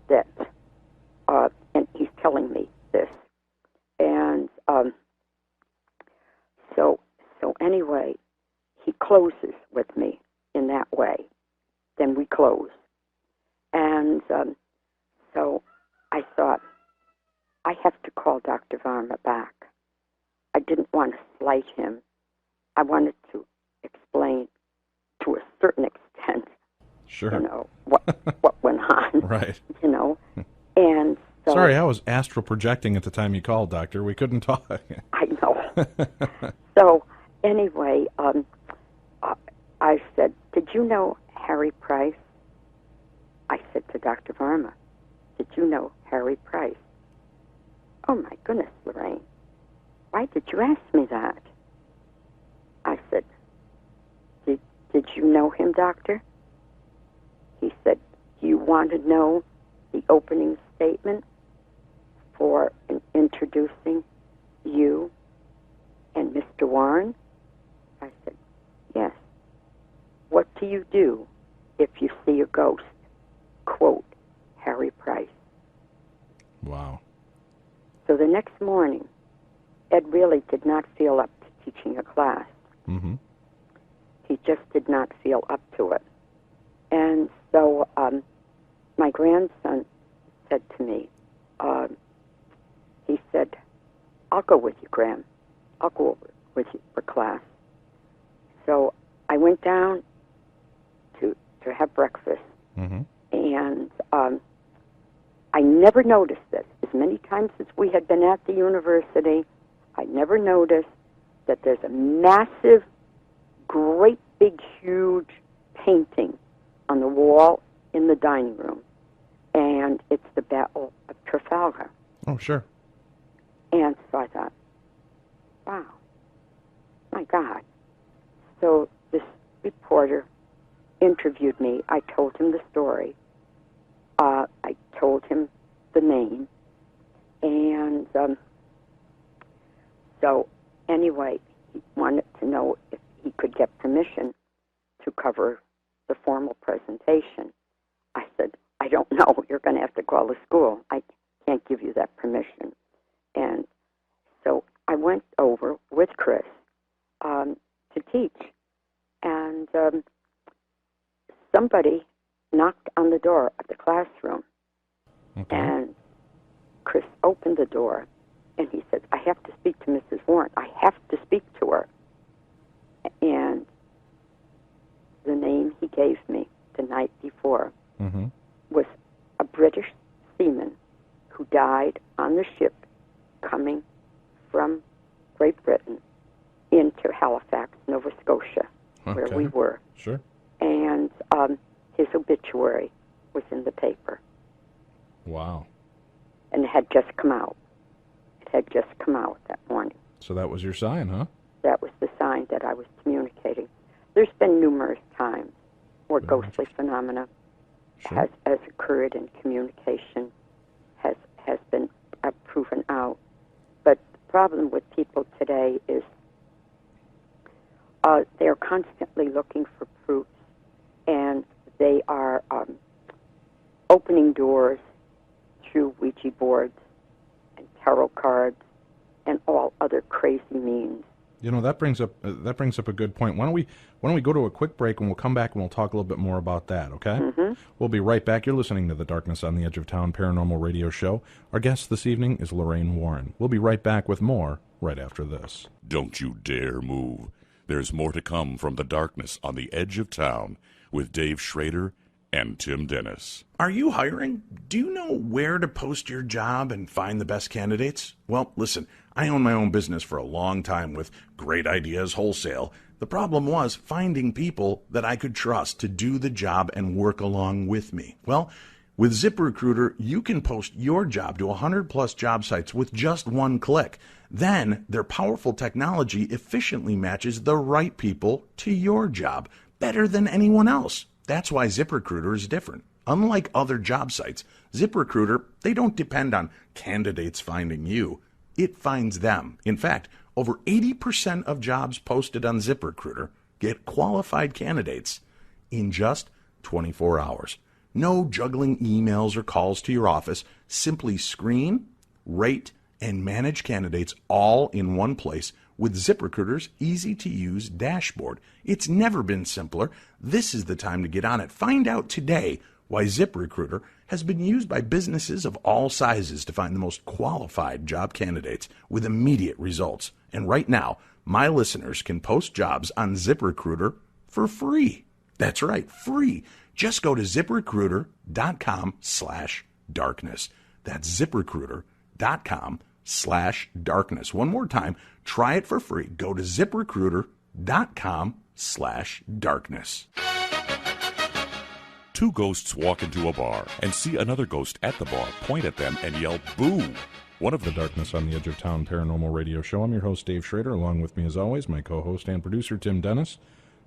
[SPEAKER 3] that, and he's telling me this. And so anyway, he closes with me in that way. Then we close. And so I thought, I have to call Dr. Varma back. I didn't want to slight him. I wanted to explain to a certain extent,
[SPEAKER 2] sure,
[SPEAKER 3] you know, what went on,
[SPEAKER 2] right,
[SPEAKER 3] you know. And so,
[SPEAKER 2] sorry, I was astral projecting at the time you called, Doctor. We couldn't talk.
[SPEAKER 3] I know. So anyway, I said, did you know Harry Price? I said to Dr. Varma, did you know Harry Price? Oh, my goodness, Lorraine. Why did you ask me that? I said, did you know him, Doctor? He said, do you want to know the opening statement for introducing you and Mr. Warren? I said, yes. What do you do if you see a ghost? Quote, Harry Price.
[SPEAKER 2] Wow.
[SPEAKER 3] So the next morning, Ed really did not feel up to teaching a class. He just did not feel up to it. And so my grandson said to me, he said, I'll go with you, Graham. I'll go over with you for class. So I went down to have breakfast. And I never noticed this. As many times as we had been at the university, I never noticed that there's a massive, great big, huge painting on the wall in the dining room. And it's the Battle of Trafalgar.
[SPEAKER 2] Oh, sure.
[SPEAKER 3] And so I thought, wow, my God. So this reporter interviewed me. I told him the story. I told him the name. And so anyway, he wanted to know if he could get permission to cover the formal presentation. I said, I don't know. You're going to have to call the school. I can't give you that permission. And so I went over with Chris to teach. And somebody knocked on the door of the classroom.
[SPEAKER 2] Okay.
[SPEAKER 3] And Chris opened the door, and he said, I have to speak to Mrs. Warren. I have to speak to her. And the name he gave me the night before was a British seaman who died on the ship coming from Great Britain into Halifax, Nova Scotia, where we were.
[SPEAKER 2] Sure.
[SPEAKER 3] And his obituary was in the paper.
[SPEAKER 2] Wow.
[SPEAKER 3] And it had just come out. It had just come out that morning.
[SPEAKER 2] So that was your sign, huh?
[SPEAKER 3] That was the sign that I was communicating. There's been numerous times where ghostly phenomena has occurred and communication has been proven out. But the problem with people today is they're constantly looking for proofs, and they are opening doors through Ouija boards and tarot cards and all other crazy means.
[SPEAKER 2] You know, that brings up a good point. Why don't we go to a quick break, and we'll come back and we'll talk a little bit more about that, okay? We'll be right back. You're listening to the Darkness on the Edge of Town Paranormal Radio Show. Our guest this evening is Lorraine Warren. We'll be right back with more right after this.
[SPEAKER 4] Don't you dare move. There's more to come from the Darkness on the Edge of Town with Dave Schrader and Tim Dennis.
[SPEAKER 12] Are you hiring? Do you know where to post your job and find the best candidates? Well, listen, I own my own business for a long time with Great Ideas Wholesale. The problem was finding people that I could trust to do the job and work along with me. Well, with ZipRecruiter, you can post your job to 100-plus job sites with just one click. Then, their powerful technology efficiently matches the right people to your job, better than anyone else. That's why ZipRecruiter is different. Unlike other job sites, ZipRecruiter, they don't depend on candidates finding you. It finds them. In fact, over 80% of jobs posted on ZipRecruiter get qualified candidates in just 24 hours. No juggling emails or calls to your office. Simply screen, rate, and manage candidates all in one place with ZipRecruiter's easy-to-use dashboard. It's never been simpler. This is the time to get on it. Find out today why ZipRecruiter has been used by businesses of all sizes to find the most qualified job candidates with immediate results. And right now, my listeners can post jobs on ZipRecruiter for free. That's right, free. Just go to ZipRecruiter.com/darkness. That's ZipRecruiter.com/darkness. One more time, try it for free. Go to ZipRecruiter.com/darkness.
[SPEAKER 4] Two ghosts walk into a bar and see another ghost at the bar, point at them, and yell, "Boo!"
[SPEAKER 2] One of the Darkness on the Edge of Town Paranormal Radio Show. I'm your host, Dave Schrader. Along with me, as always, my co-host and producer, Tim Dennis.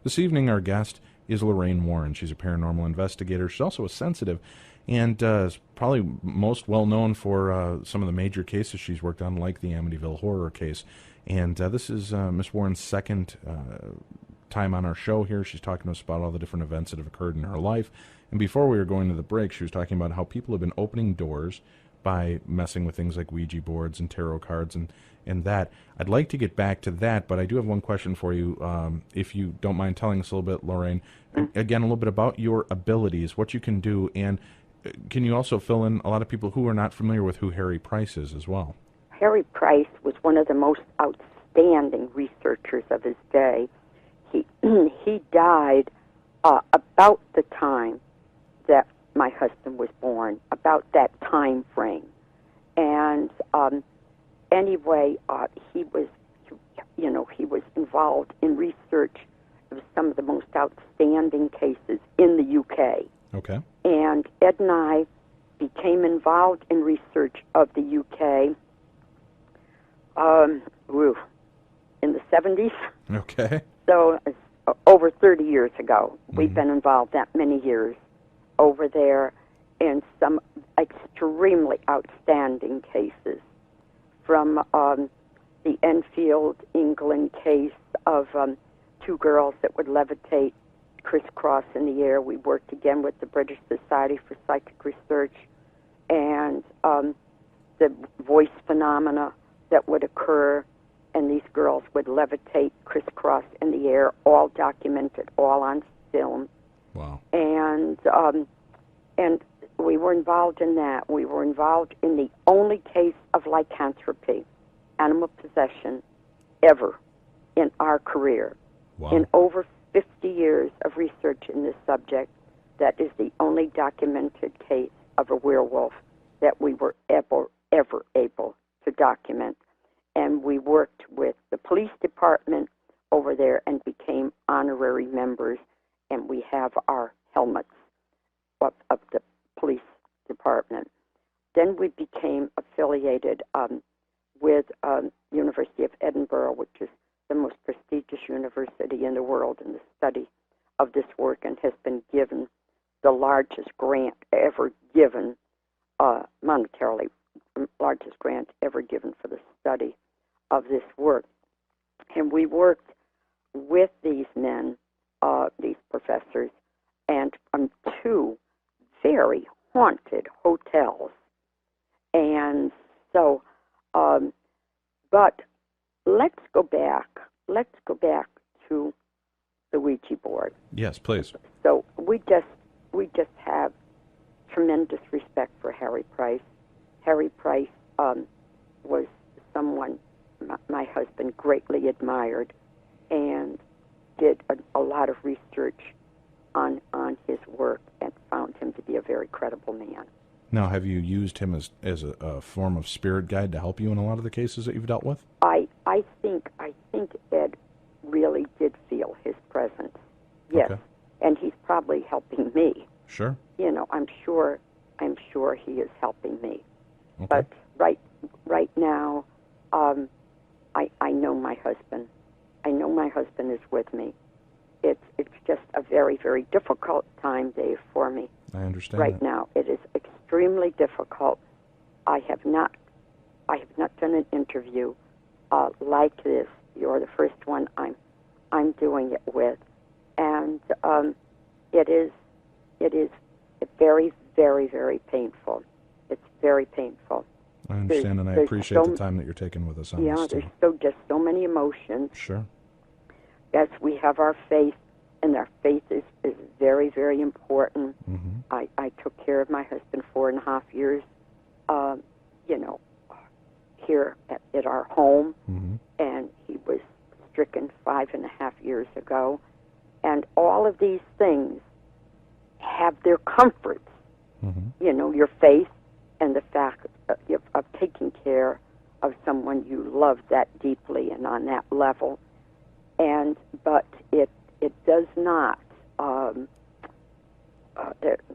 [SPEAKER 2] This evening, our guest is Lorraine Warren. She's a paranormal investigator. She's also a sensitive, and is probably most well-known for some of the major cases she's worked on, like the Amityville horror case. And this is Miss Warren's second time on our show here. She's talking to us about all the different events that have occurred in her life. And before we were going to the break, she was talking about how people have been opening doors by messing with things like Ouija boards and tarot cards and that. I'd like to get back to that, but I do have one question for you, if you don't mind telling us a little bit, Lorraine. Again, a little bit about your abilities, what you can do, and can you also fill in a lot of people who are not familiar with who Harry Price is as well?
[SPEAKER 3] Harry Price was one of the most outstanding researchers of his day. He died about the time that my husband was born, about that time frame. And anyway, he was involved in research of some of the most outstanding cases in the UK.
[SPEAKER 2] Okay.
[SPEAKER 3] And Ed and I became involved in research of the UK in the 70s.
[SPEAKER 2] Okay.
[SPEAKER 3] So over 30 years ago. We've been involved that many years over there in some extremely outstanding cases, from the Enfield, England case of two girls that would levitate crisscross in the air. We worked again with the British Society for Psychic Research, and the voice phenomena that would occur, and these girls would levitate crisscross in the air, all documented, all on film.
[SPEAKER 2] Wow.
[SPEAKER 3] And we were involved in that. We were involved in the only case of lycanthropy, animal possession, ever in our career.
[SPEAKER 2] Wow.
[SPEAKER 3] In over 50 years of research in this subject, that is the only documented case of a werewolf that we were ever able to document. And we worked with the police department over there and became honorary members, and we have our helmets of the police department. Then we became affiliated with University of Edinburgh, which is the most prestigious university in the world in the study of this work, and has been given the largest grant ever given, monetarily, largest grant ever given for the study of this work. And we worked with these men, these professors, and two very haunted hotels. And so, but let's go back to the Ouija board.
[SPEAKER 2] Yes, please.
[SPEAKER 3] So we just have tremendous respect for Harry Price. Harry Price was someone my husband greatly admired and did a lot of research on his work and found him to be a very credible man.
[SPEAKER 2] Now, have you used him as a form of spirit guide to help you in a lot of the cases that you've dealt with?
[SPEAKER 3] I think Ed really did feel his presence. Yes.
[SPEAKER 2] Okay.
[SPEAKER 3] And he's probably helping me.
[SPEAKER 2] Sure.
[SPEAKER 3] You know, I'm sure he is helping me.
[SPEAKER 2] Okay.
[SPEAKER 3] But right now, I know my husband. I know my husband is with me. It's just a very, very difficult time, Dave, for me.
[SPEAKER 2] I understand
[SPEAKER 3] Right
[SPEAKER 2] that.
[SPEAKER 3] now, it is extremely difficult. I have not done an interview like this. You're the first one I'm doing it with, and it is very, very, very painful. It's very painful.
[SPEAKER 2] I understand, and I appreciate the time that you're taking with us on this.
[SPEAKER 3] Yeah, there's just so many emotions.
[SPEAKER 2] Sure.
[SPEAKER 3] Yes, we have our faith, and our faith is very, very important.
[SPEAKER 2] Mm-hmm.
[SPEAKER 3] I took care of my husband 4.5 years, here at our home,
[SPEAKER 2] mm-hmm.
[SPEAKER 3] and he was stricken 5.5 years ago. And all of these things have their comforts.
[SPEAKER 2] Mm-hmm.
[SPEAKER 3] You know, your faith and the fact of taking care of someone you love that deeply and on that level. But it does not.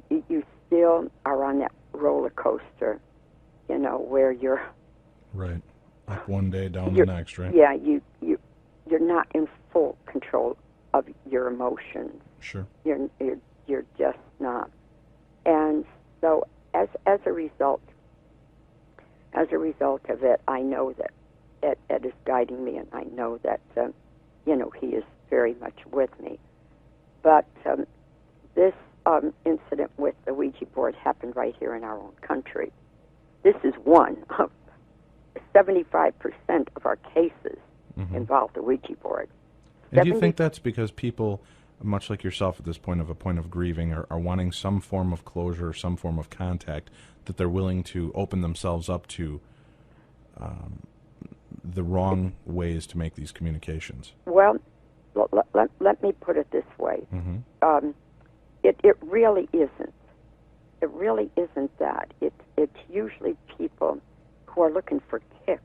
[SPEAKER 3] You still are on that roller coaster, you know, where you're
[SPEAKER 2] right up one day, down the next, right?
[SPEAKER 3] Yeah, you're not in full control of your emotions.
[SPEAKER 2] Sure.
[SPEAKER 3] You're just not. And so as a result of it, I know that Ed is guiding me, and I know that he is very much with me. But this incident with the Ouija board happened right here in our own country. This is one of 75% of our cases
[SPEAKER 2] mm-hmm.
[SPEAKER 3] involve the Ouija board.
[SPEAKER 2] And do you think that's because people, much like yourself at this point of grieving, are wanting some form of closure, some form of contact, that they're willing to open themselves up to the wrong ways to make these communications?
[SPEAKER 3] Well, let me put it this way.
[SPEAKER 2] Mm-hmm.
[SPEAKER 3] It really isn't. It really isn't that. It's usually people who are looking for kicks.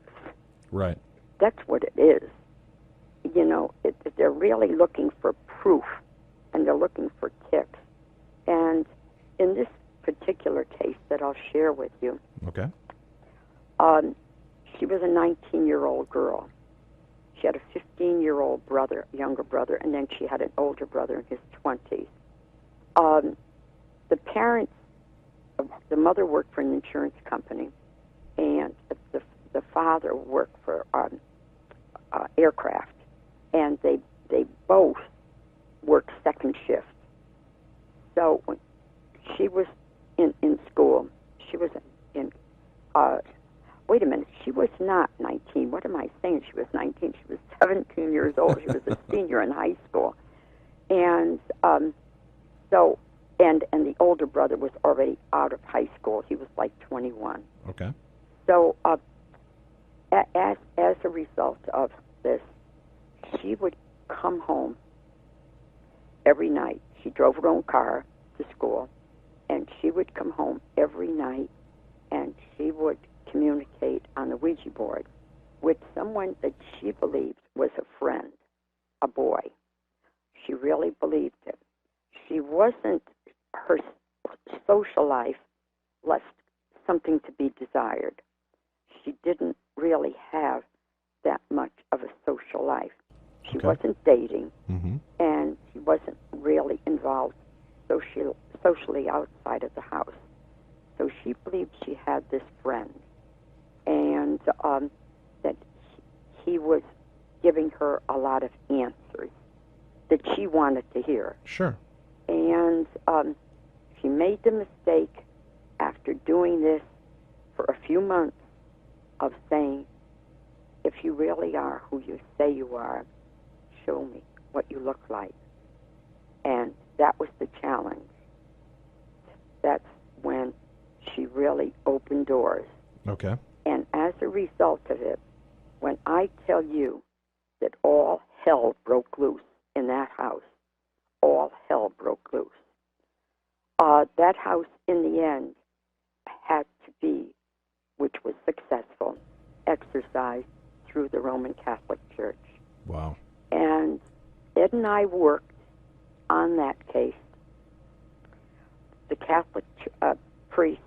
[SPEAKER 2] Right.
[SPEAKER 3] That's what it is. You know, they're really looking for proof, and they're looking for kicks. And in this particular case that I'll share with you,
[SPEAKER 2] okay,
[SPEAKER 3] she was a 19-year-old girl. She had a 15-year-old brother, younger brother, and then she had an older brother in his 20s. The parents, the mother worked for an insurance company, and the father worked for aircraft, and they both worked second shift. So when she was in school, she was in wait a minute, she was not 19. What am I saying? She was 19. She was 17 years old. She was a senior in high school. And so, and the older brother was already out of high school. He was like 21.
[SPEAKER 2] Okay.
[SPEAKER 3] So as a result of this, she would come home every night. She drove her own car to school, and she would come home every night, and she would communicate on the Ouija board with someone that she believed was a friend, a boy. She really believed it. She wasn't, her social life left something to be desired. She didn't really have that much of a social life. She wasn't dating, and she wasn't really involved socially outside of the house. So she believed she had this friend, and that he was giving her a lot of answers that she wanted to hear.
[SPEAKER 2] Sure.
[SPEAKER 3] And she made the mistake after doing this for a few months of saying, if you really are who you say you are, show me what you look like. And that was the challenge. That's when she really opened doors.
[SPEAKER 2] Okay.
[SPEAKER 3] And as a result of it, when I tell you that all hell broke loose in that house, all hell broke loose. That house, in the end, had to be, which was successful, exercised through the Roman Catholic Church.
[SPEAKER 2] Wow.
[SPEAKER 3] And Ed and I worked on that case. The Catholic priest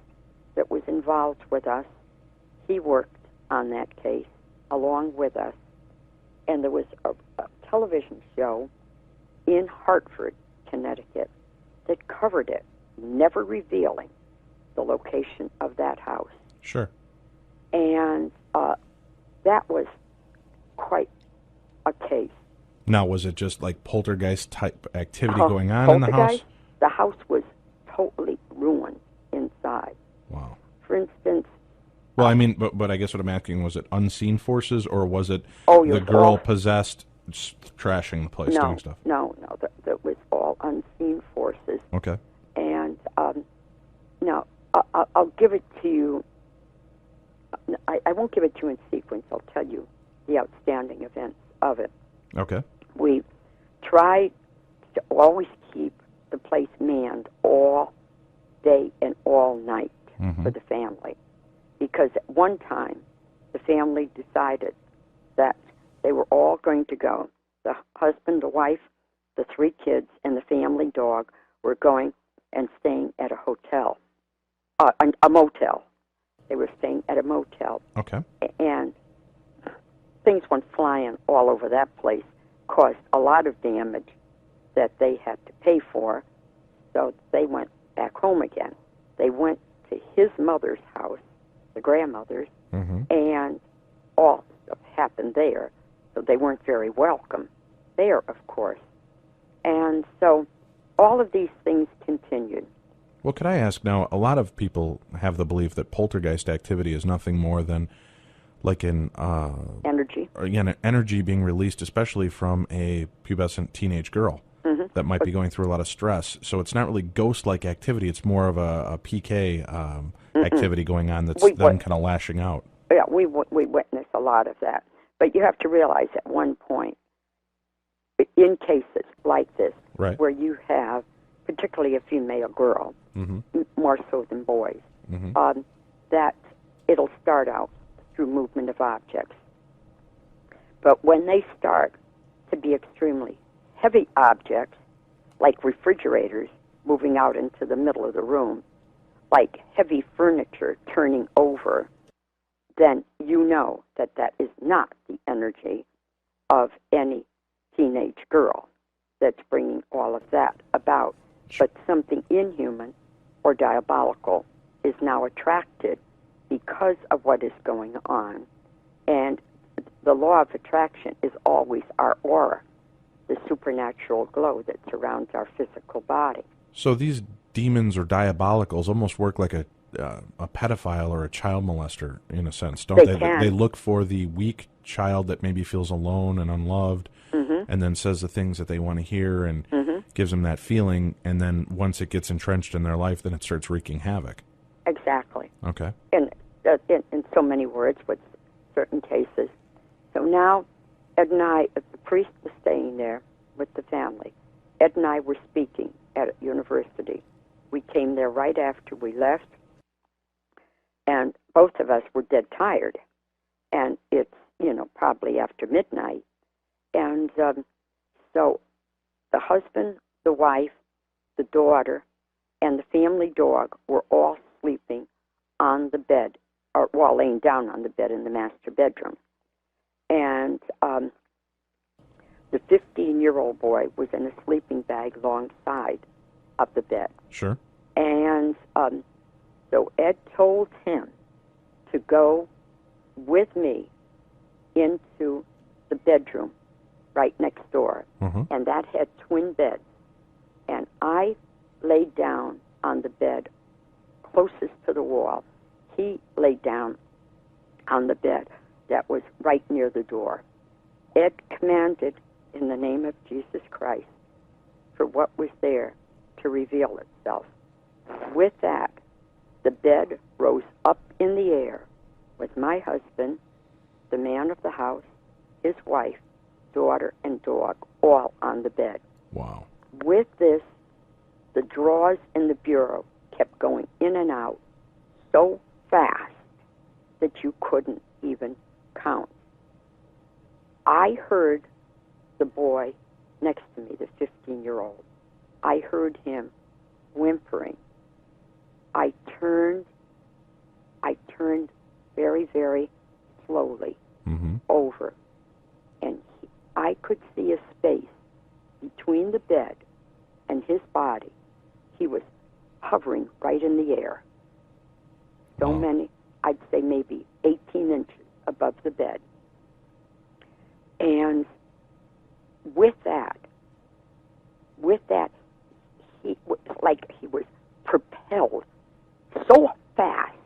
[SPEAKER 3] that was involved with us, he worked on that case along with us. And there was a television show in Hartford, Connecticut, that covered it, never revealing the location of that house.
[SPEAKER 2] Sure.
[SPEAKER 3] And that was quite a case.
[SPEAKER 2] Now, was it just like poltergeist type activity going on in the house?
[SPEAKER 3] The house was totally ruined inside.
[SPEAKER 2] Wow.
[SPEAKER 3] For instance...
[SPEAKER 2] Well, I mean, but I guess what I'm asking, was it unseen forces, or was it the girl possessed, trashing the place, doing stuff?
[SPEAKER 3] No, that was all unseen forces.
[SPEAKER 2] Okay.
[SPEAKER 3] And now, I'll give it to you. I won't give it to you in sequence. I'll tell you the outstanding events of it.
[SPEAKER 2] Okay.
[SPEAKER 3] We tried to always keep the place manned all day and all night for the family. Because at one time, the family decided that they were all going to go. The husband, the wife, the 3 kids, and the family dog were going and staying at a hotel, a motel. They were staying at a motel.
[SPEAKER 2] Okay.
[SPEAKER 3] And things went flying all over that place, caused a lot of damage that they had to pay for. So they went back home again. They went to his mother's house, the grandmother's, and all stuff happened there. So they weren't very welcome there, of course. And so all of these things continued.
[SPEAKER 2] Well, could I ask now, a lot of people have the belief that poltergeist activity is nothing more than like an...
[SPEAKER 3] energy.
[SPEAKER 2] Or, again, energy being released, especially from a pubescent teenage girl that might be going through a lot of stress. So it's not really ghost-like activity. It's more of a PK activity going on that's them kind of lashing out.
[SPEAKER 3] Yeah, we witness a lot of that. But you have to realize at one point, in cases like this, where you have particularly a female girl, more so than boys, that it'll start out through movement of objects. But when they start to be extremely heavy objects, like refrigerators moving out into the middle of the room, like heavy furniture turning over, then you know that that is not the energy of any teenage girl that's bringing all of that about. But something inhuman or diabolical is now attracted because of what is going on. And the law of attraction is always our aura, the supernatural glow that surrounds our physical body.
[SPEAKER 2] So these demons or diabolicals almost work like a a pedophile or a child molester in a sense, don't they?
[SPEAKER 3] Can.
[SPEAKER 2] They look for the weak child that maybe feels alone and unloved, and then says the things that they want to hear and gives them that feeling. And then once it gets entrenched in their life, then it starts wreaking havoc.
[SPEAKER 3] Exactly.
[SPEAKER 2] Okay.
[SPEAKER 3] In so many words, with certain cases. So now, Ed and I, the priest was staying there with the family. Ed and I were speaking at a university. We came there right after we left, and both of us were dead tired. And it's, probably after midnight. And so the husband, the wife, the daughter, and the family dog were all sleeping on the bed, or while laying down on the bed in the master bedroom. And the 15-year-old boy was in a sleeping bag alongside of the bed.
[SPEAKER 2] Sure.
[SPEAKER 3] And so Ed told him to go with me into the bedroom right next door. And that had twin beds. And I laid down on the bed closest to the wall. He laid down on the bed that was right near the door. Ed commanded in the name of Jesus Christ for what was there to reveal itself. With that, the bed rose up in the air with my husband, the man of the house, his wife, daughter, and dog all on the bed.
[SPEAKER 2] Wow.
[SPEAKER 3] With this, the drawers in the bureau kept going in and out so fast that you couldn't even count. I heard the boy next to me, the 15-year-old. I heard him whimpering. I turned very, very slowly over, and I could see a space between the bed and his body. He was hovering right in the air. So many, I'd say maybe 18 inches above the bed. And with that, he was propelled so fast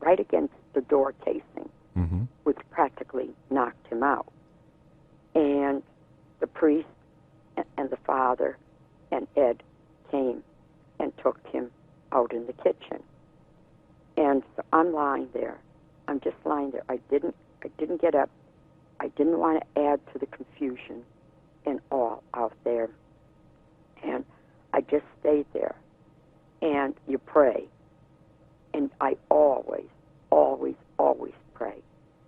[SPEAKER 3] right against the door casing, which practically knocked him out. And the priest and the father and Ed came and took him out in the kitchen. And so I'm lying there. I'm just lying there. I didn't get up. I didn't want to add to the confusion and all out there. And I just stayed there. And you pray. And I always, always, always pray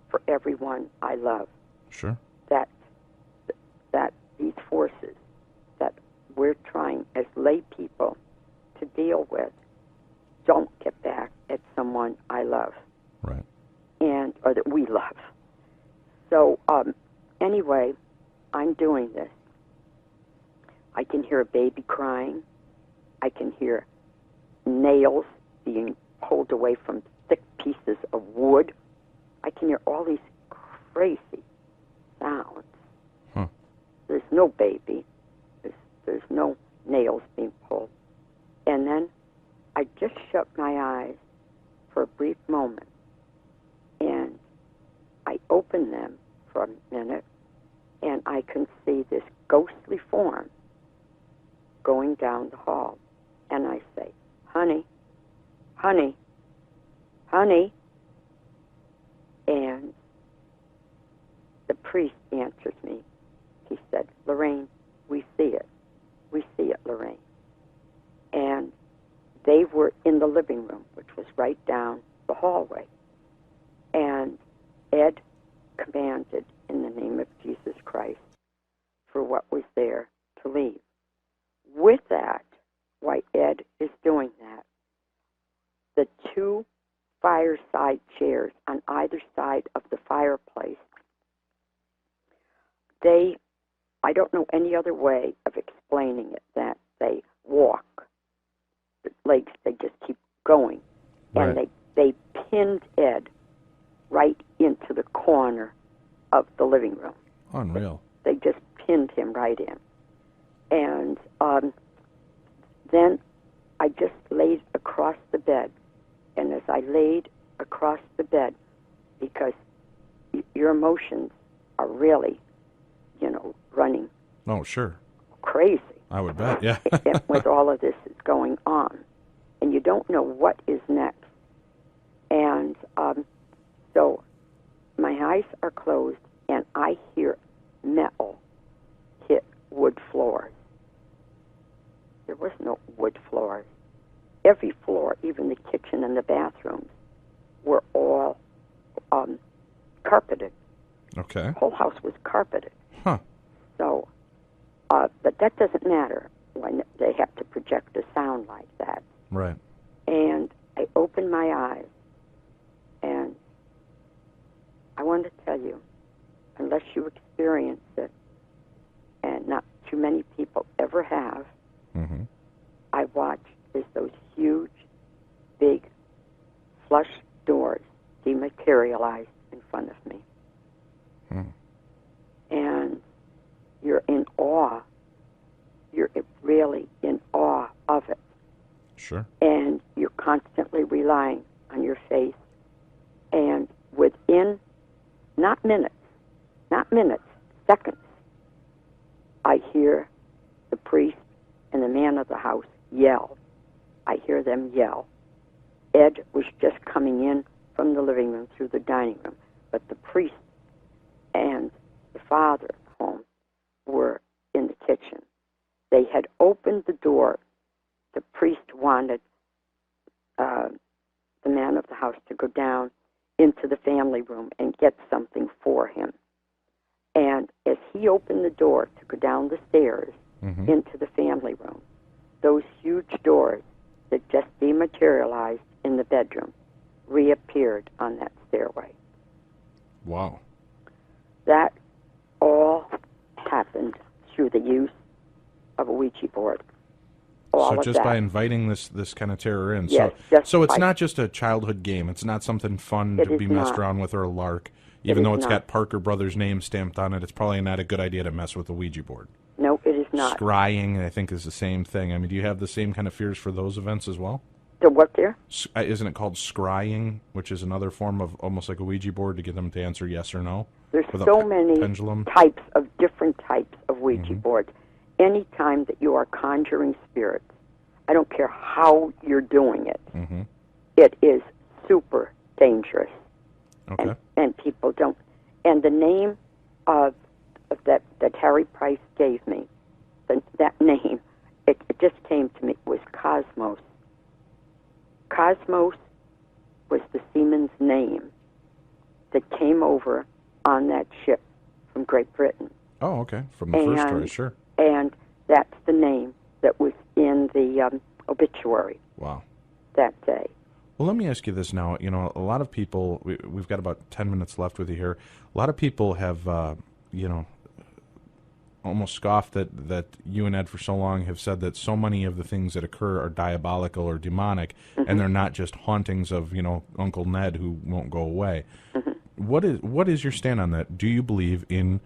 [SPEAKER 3] for everyone I love.
[SPEAKER 2] Sure.
[SPEAKER 3] That these forces that we're trying as lay people to deal with don't get back at someone I love.
[SPEAKER 2] Right.
[SPEAKER 3] Or that we love. So, anyway, I'm doing this. I can hear a baby crying. I can hear nails being pulled away from thick pieces of wood. I can hear all these crazy sounds. There's no baby. There's no nails being pulled. And then I just shut my eyes for a brief moment, and I open them for a minute, and I can see this ghostly form going down the hall. And I say, honey, honey, honey. And the priest answers me. He said, Lorraine, we see it. We see it, Lorraine. And they were in the living room, which was right down the hallway. And Ed commanded in the name of Jesus Christ for what was there to leave. With that, while Ed is doing that, the two fireside chairs on either side of the fireplace, I don't know any other way of explaining it, that they walk. The legs, they just keep going.
[SPEAKER 2] Right.
[SPEAKER 3] And they pinned Ed right into the corner of the living room.
[SPEAKER 2] Unreal.
[SPEAKER 3] They just pinned him right in. And then I just laid across the bed. And as I laid across the bed, because your emotions are really, running.
[SPEAKER 2] Oh, sure.
[SPEAKER 3] Crazy.
[SPEAKER 2] I would bet, yeah.
[SPEAKER 3] With all of this is going on. And you don't know what is next. And so my eyes are closed, and I hear metal hit wood floors. There was no wood floors. Every floor, even the kitchen and the bathrooms, were all carpeted.
[SPEAKER 2] Okay.
[SPEAKER 3] The whole house was carpeted.
[SPEAKER 2] Huh.
[SPEAKER 3] So, but that doesn't matter when they have to project a sound like that.
[SPEAKER 2] Right.
[SPEAKER 3] And I opened my eyes, and I want to tell you, unless you experience it, and not too many people ever have, I watched as those huge, big, flush doors dematerialized in front of me. And you're in awe. You're really in awe of it.
[SPEAKER 2] Sure.
[SPEAKER 3] And you're constantly relying on your faith. And within, not minutes, seconds, I hear the priest and the man of the house yell. I hear them yell. Ed was just coming in from the living room through the dining room, but the priest and the father at home were in the kitchen. They had opened the door. The priest wanted the man of the house to go down into the family room and get something for him. And as he opened the door to go down the stairs into the family room, those huge doors that just dematerialized in the bedroom reappeared on that stairway.
[SPEAKER 2] Wow.
[SPEAKER 3] That all happened through the use of a Ouija board. All
[SPEAKER 2] So
[SPEAKER 3] of
[SPEAKER 2] just
[SPEAKER 3] that.
[SPEAKER 2] by inviting this kind of terror in.
[SPEAKER 3] Yes,
[SPEAKER 2] so it's not just a childhood game. It's not something fun to be messed around with or a lark. Even though it's got Parker Brothers' name stamped on it, it's probably not a good idea to mess with the Ouija board.
[SPEAKER 3] No, it is not.
[SPEAKER 2] Scrying, I think, is the same thing. I mean, do you have the same kind of fears for those events as well?
[SPEAKER 3] The what there?
[SPEAKER 2] Isn't it called scrying, which is another form of almost like a Ouija board to get them to answer yes or no?
[SPEAKER 3] There's
[SPEAKER 2] with
[SPEAKER 3] so many
[SPEAKER 2] pendulum?
[SPEAKER 3] different types of Ouija boards. Anytime that you are conjuring spirits, I don't care how you're doing it, it is super dangerous.
[SPEAKER 2] Okay.
[SPEAKER 3] And people don't. And the name of that Harry Price gave me, that name, it just came to me, was Cosmos. Cosmos was the seaman's name that came over on that ship from Great Britain.
[SPEAKER 2] Oh, okay. From the first story, sure.
[SPEAKER 3] And that's the name that was in the obituary.
[SPEAKER 2] Wow.
[SPEAKER 3] That day.
[SPEAKER 2] Well, let me ask you this now. You know, a lot of people, we've got about 10 minutes left with you here. A lot of people have, almost scoffed that you and Ed for so long have said that so many of the things that occur are diabolical or demonic, and they're not just hauntings of, Uncle Ned who won't go away. What is your stand on that? Do you believe in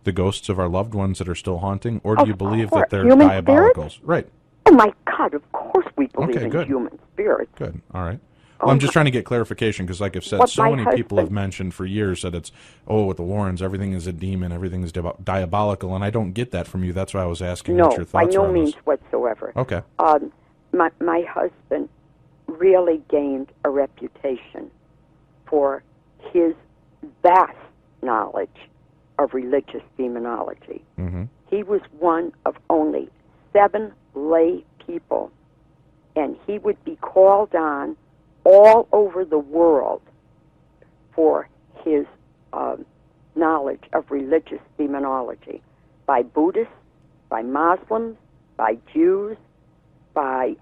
[SPEAKER 2] the ghosts of our loved ones that are still haunting, or do you believe that they're diabolicals? Right.
[SPEAKER 3] Oh, my God, of course we believe in
[SPEAKER 2] good.
[SPEAKER 3] human spirits.
[SPEAKER 2] Good. All right. Well, I'm just trying to get clarification because, like I've said, so many people have mentioned for years that it's, with the Warrens, everything is a demon, everything is diabolical, and I don't get that from you. That's why I was asking what your thoughts are on this.
[SPEAKER 3] No, by no means whatsoever.
[SPEAKER 2] Okay.
[SPEAKER 3] My husband really gained a reputation for his vast knowledge of religious demonology. He was one of only 7 lay people, and he would be called on all over the world for his knowledge of religious demonology by Buddhists, by Muslims, by Jews, by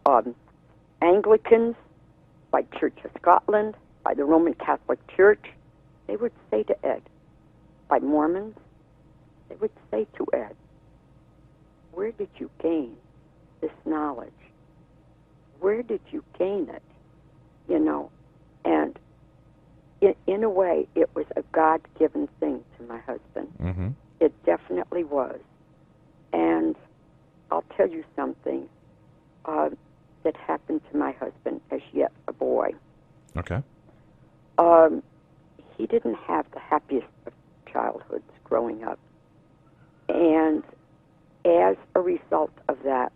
[SPEAKER 3] Anglicans, by Church of Scotland, by the Roman Catholic Church. They would say to Ed, by Mormons, they would say to Ed, where did you gain this knowledge? Where did you gain it? And in a way, it was a God-given thing to my husband. It definitely was. And I'll tell you something. that happened to my husband as yet a boy.
[SPEAKER 2] Okay.
[SPEAKER 3] He didn't have the happiest of childhoods growing up. And as a result of that,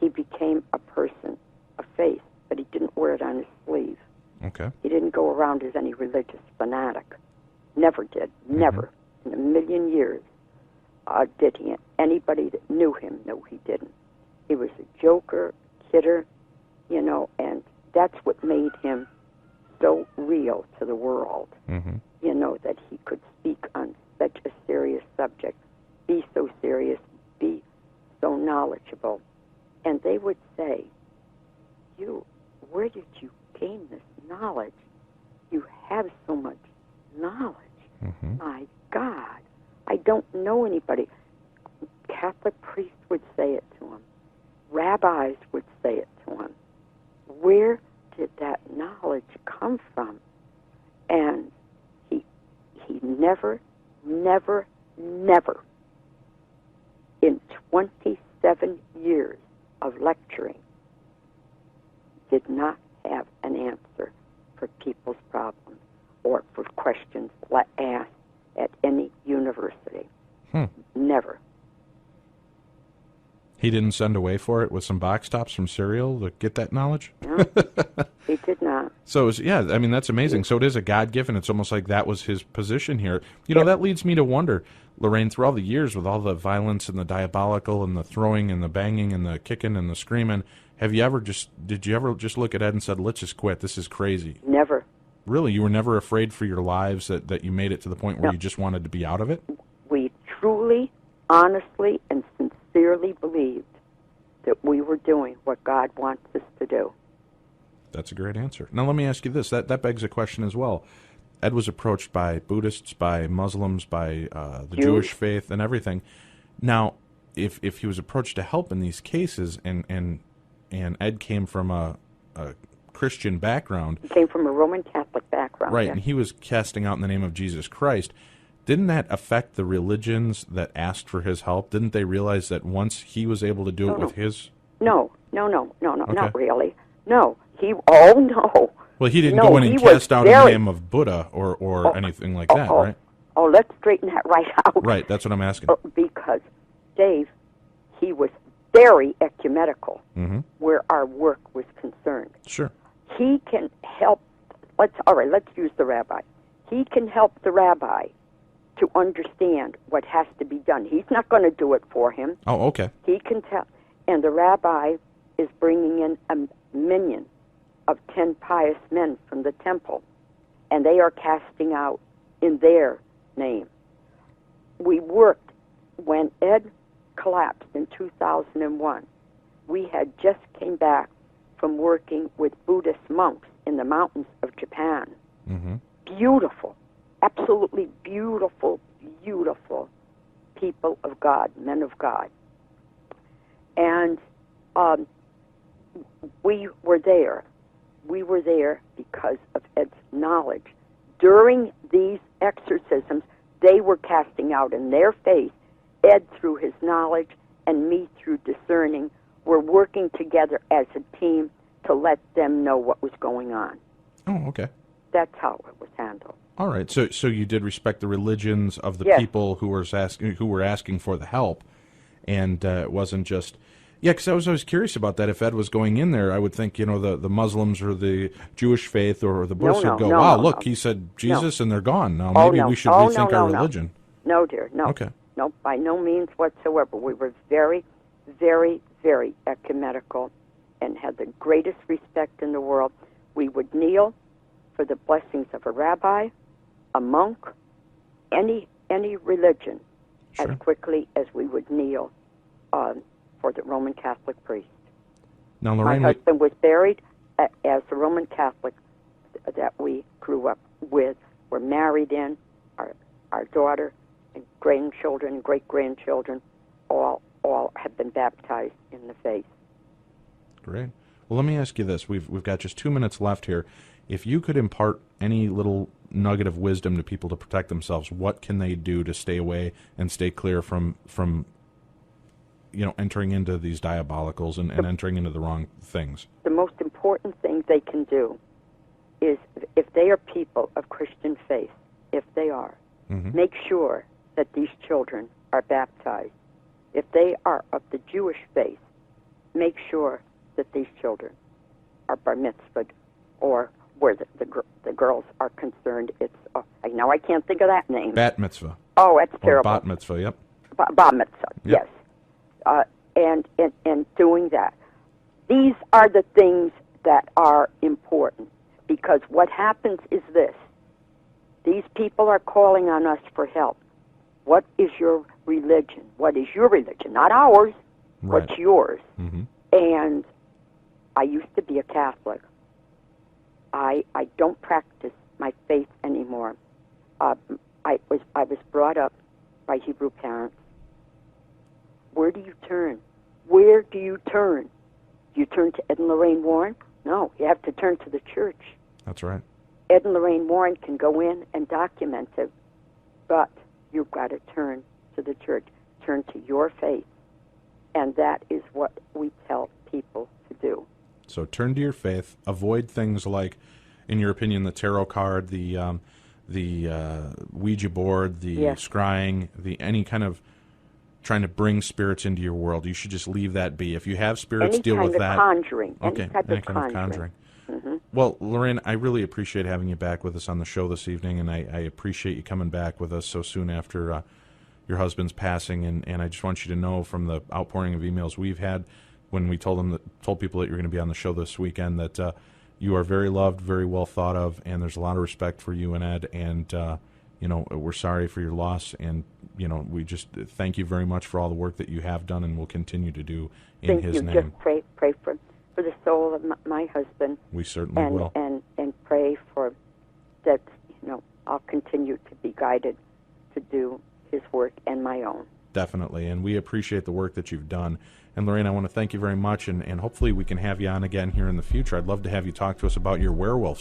[SPEAKER 3] he became a person of faith, but he didn't wear it on his sleeve.
[SPEAKER 2] Okay.
[SPEAKER 3] He didn't go around as any religious fanatic. Never did. Never. In a million years did he. Anybody that knew him knew he didn't. He was a joker, kidder, you know, and that's what made him so real to the world, you know, that he could speak on such a serious subject, be so serious, be so knowledgeable. And they would say, where did you gain this knowledge? You have so much knowledge. My God, I don't know anybody. Catholic priests would say it to him. Rabbis would say it to him. Where did that knowledge come from? And he never, never, never, in 27 years of lecturing, did not have an answer for people's problems or for questions asked at any university. Never.
[SPEAKER 2] He didn't send away for it with some box tops from cereal to get that knowledge?
[SPEAKER 3] No, he did not.
[SPEAKER 2] So, it was, yeah, I mean, that's amazing. So it is a God-given. It's almost like that was his position here. You know, that leads me to wonder, Lorraine, through all the years with all the violence and the diabolical and the throwing and the banging and the kicking and the screaming, did you ever just look at Ed and said, let's just quit, this is crazy?
[SPEAKER 3] Never.
[SPEAKER 2] Really? You were never afraid for your lives that you made it to the point where you just wanted to be out of it?
[SPEAKER 3] We truly, honestly, and sincerely believed that we were doing what God wants us to do.
[SPEAKER 2] That's a great answer. Now, let me ask you this. That begs a question as well. Ed was approached by Buddhists, by Muslims, by the Jewish faith, and everything. Now, if he was approached to help in these cases, and Ed came from a Christian background.
[SPEAKER 3] He came from a Roman Catholic background.
[SPEAKER 2] Right,
[SPEAKER 3] yes.
[SPEAKER 2] and he was casting out in the name of Jesus Christ. Didn't that affect the religions that asked for his help? Didn't they realize that once he was able to do it with his...
[SPEAKER 3] No, not really. No, no.
[SPEAKER 2] Well, he didn't go in and cast out in the name of Buddha or anything like that, right?
[SPEAKER 3] Oh, let's straighten that right out.
[SPEAKER 2] Right, that's what I'm asking.
[SPEAKER 3] Because, Dave, he was very ecumenical where our work was concerned.
[SPEAKER 2] Sure.
[SPEAKER 3] He can help, let's use the rabbi. He can help the rabbi to understand what has to be done. He's not going to do it for him.
[SPEAKER 2] Oh, okay.
[SPEAKER 3] He can tell. And the rabbi is bringing in a minion of 10 pious men from the temple, and they are casting out in their name. We worked when Ed collapsed in 2001. We had just came back from working with Buddhist monks in the mountains of Japan. Beautiful, absolutely beautiful, beautiful people of God, men of God. And we were there. We were there because of Ed's knowledge. During these exorcisms, they were casting out in their faith. Ed, through his knowledge, and me through discerning, were working together as a team to let them know what was going on.
[SPEAKER 2] Oh, okay.
[SPEAKER 3] That's how it was handled.
[SPEAKER 2] All right. So you did respect the religions of the people who were asking for the help, and it wasn't just... Yeah, because I was always curious about that. If Ed was going in there, I would think, the Muslims or the Jewish faith or the Buddhists would go, wow, look, he said Jesus and they're gone. Now maybe we should rethink our religion.
[SPEAKER 3] No, dear, no.
[SPEAKER 2] Okay.
[SPEAKER 3] No, by no means whatsoever. We were very, very, very ecumenical and had the greatest respect in the world. We would kneel for the blessings of a rabbi, a monk, any religion, as quickly as we would kneel for the Roman Catholic priest.
[SPEAKER 2] Now, Lorraine,
[SPEAKER 3] my husband was buried as the Roman Catholic that we grew up with. We're married in. Our daughter and grandchildren and great-grandchildren all have been baptized in the faith.
[SPEAKER 2] Great. Well, let me ask you this. We've got just 2 minutes left here. If you could impart any little nugget of wisdom to people to protect themselves, what can they do to stay away and stay clear from entering into these diabolicals and entering into the wrong things.
[SPEAKER 3] The most important thing they can do is, if they are people of Christian faith, if they are, make sure that these children are baptized. If they are of the Jewish faith, make sure that these children are bar mitzvahed, or where the girls are concerned, it's, now I can't think of that name.
[SPEAKER 2] Bat mitzvah.
[SPEAKER 3] Oh, that's
[SPEAKER 2] or
[SPEAKER 3] terrible.
[SPEAKER 2] Bat mitzvah, yep.
[SPEAKER 3] Bar mitzvah,
[SPEAKER 2] Yep.
[SPEAKER 3] yes. And doing that. These are the things that are important, because what happens is this. These people are calling on us for help. What is your religion? What is your religion? Not ours.
[SPEAKER 2] Right.
[SPEAKER 3] What's yours?
[SPEAKER 2] Mm-hmm.
[SPEAKER 3] And I used to be a Catholic. I don't practice my faith anymore. I was brought up by Hebrew parents. Where do you turn? Where do you turn? Do you turn to Ed and Lorraine Warren? No, you have to turn to the church.
[SPEAKER 2] That's right.
[SPEAKER 3] Ed and Lorraine Warren can go in and document it, but you've got to turn to the church. Turn to your faith. And that is what we tell people to do.
[SPEAKER 2] So turn to your faith. Avoid things like, in your opinion, the tarot card, the Ouija board, the scrying, any kind of trying to bring spirits into your world. You should just leave that be. If you have spirits, deal with that.
[SPEAKER 3] Conjuring.
[SPEAKER 2] Okay, any kind of conjuring.
[SPEAKER 3] Mm-hmm.
[SPEAKER 2] Well, Lorraine, I really appreciate having you back with us on the show this evening, and I appreciate you coming back with us so soon after your husband's passing. And I just want you to know, from the outpouring of emails we've had when we told people that you're going to be on the show this weekend, that you are very loved, very well thought of, and there's a lot of respect for you and Ed. And we're sorry for your loss, and we just thank you very much for all the work that you have done and will continue to do in his name.
[SPEAKER 3] Just pray for the soul of my husband.
[SPEAKER 2] We certainly will.
[SPEAKER 3] And pray for that. I'll continue to be guided to do his work and my own.
[SPEAKER 2] Definitely, and we appreciate the work that you've done. And Lorraine, I want to thank you very much, and hopefully we can have you on again here in the future. I'd love to have you talk to us about your werewolf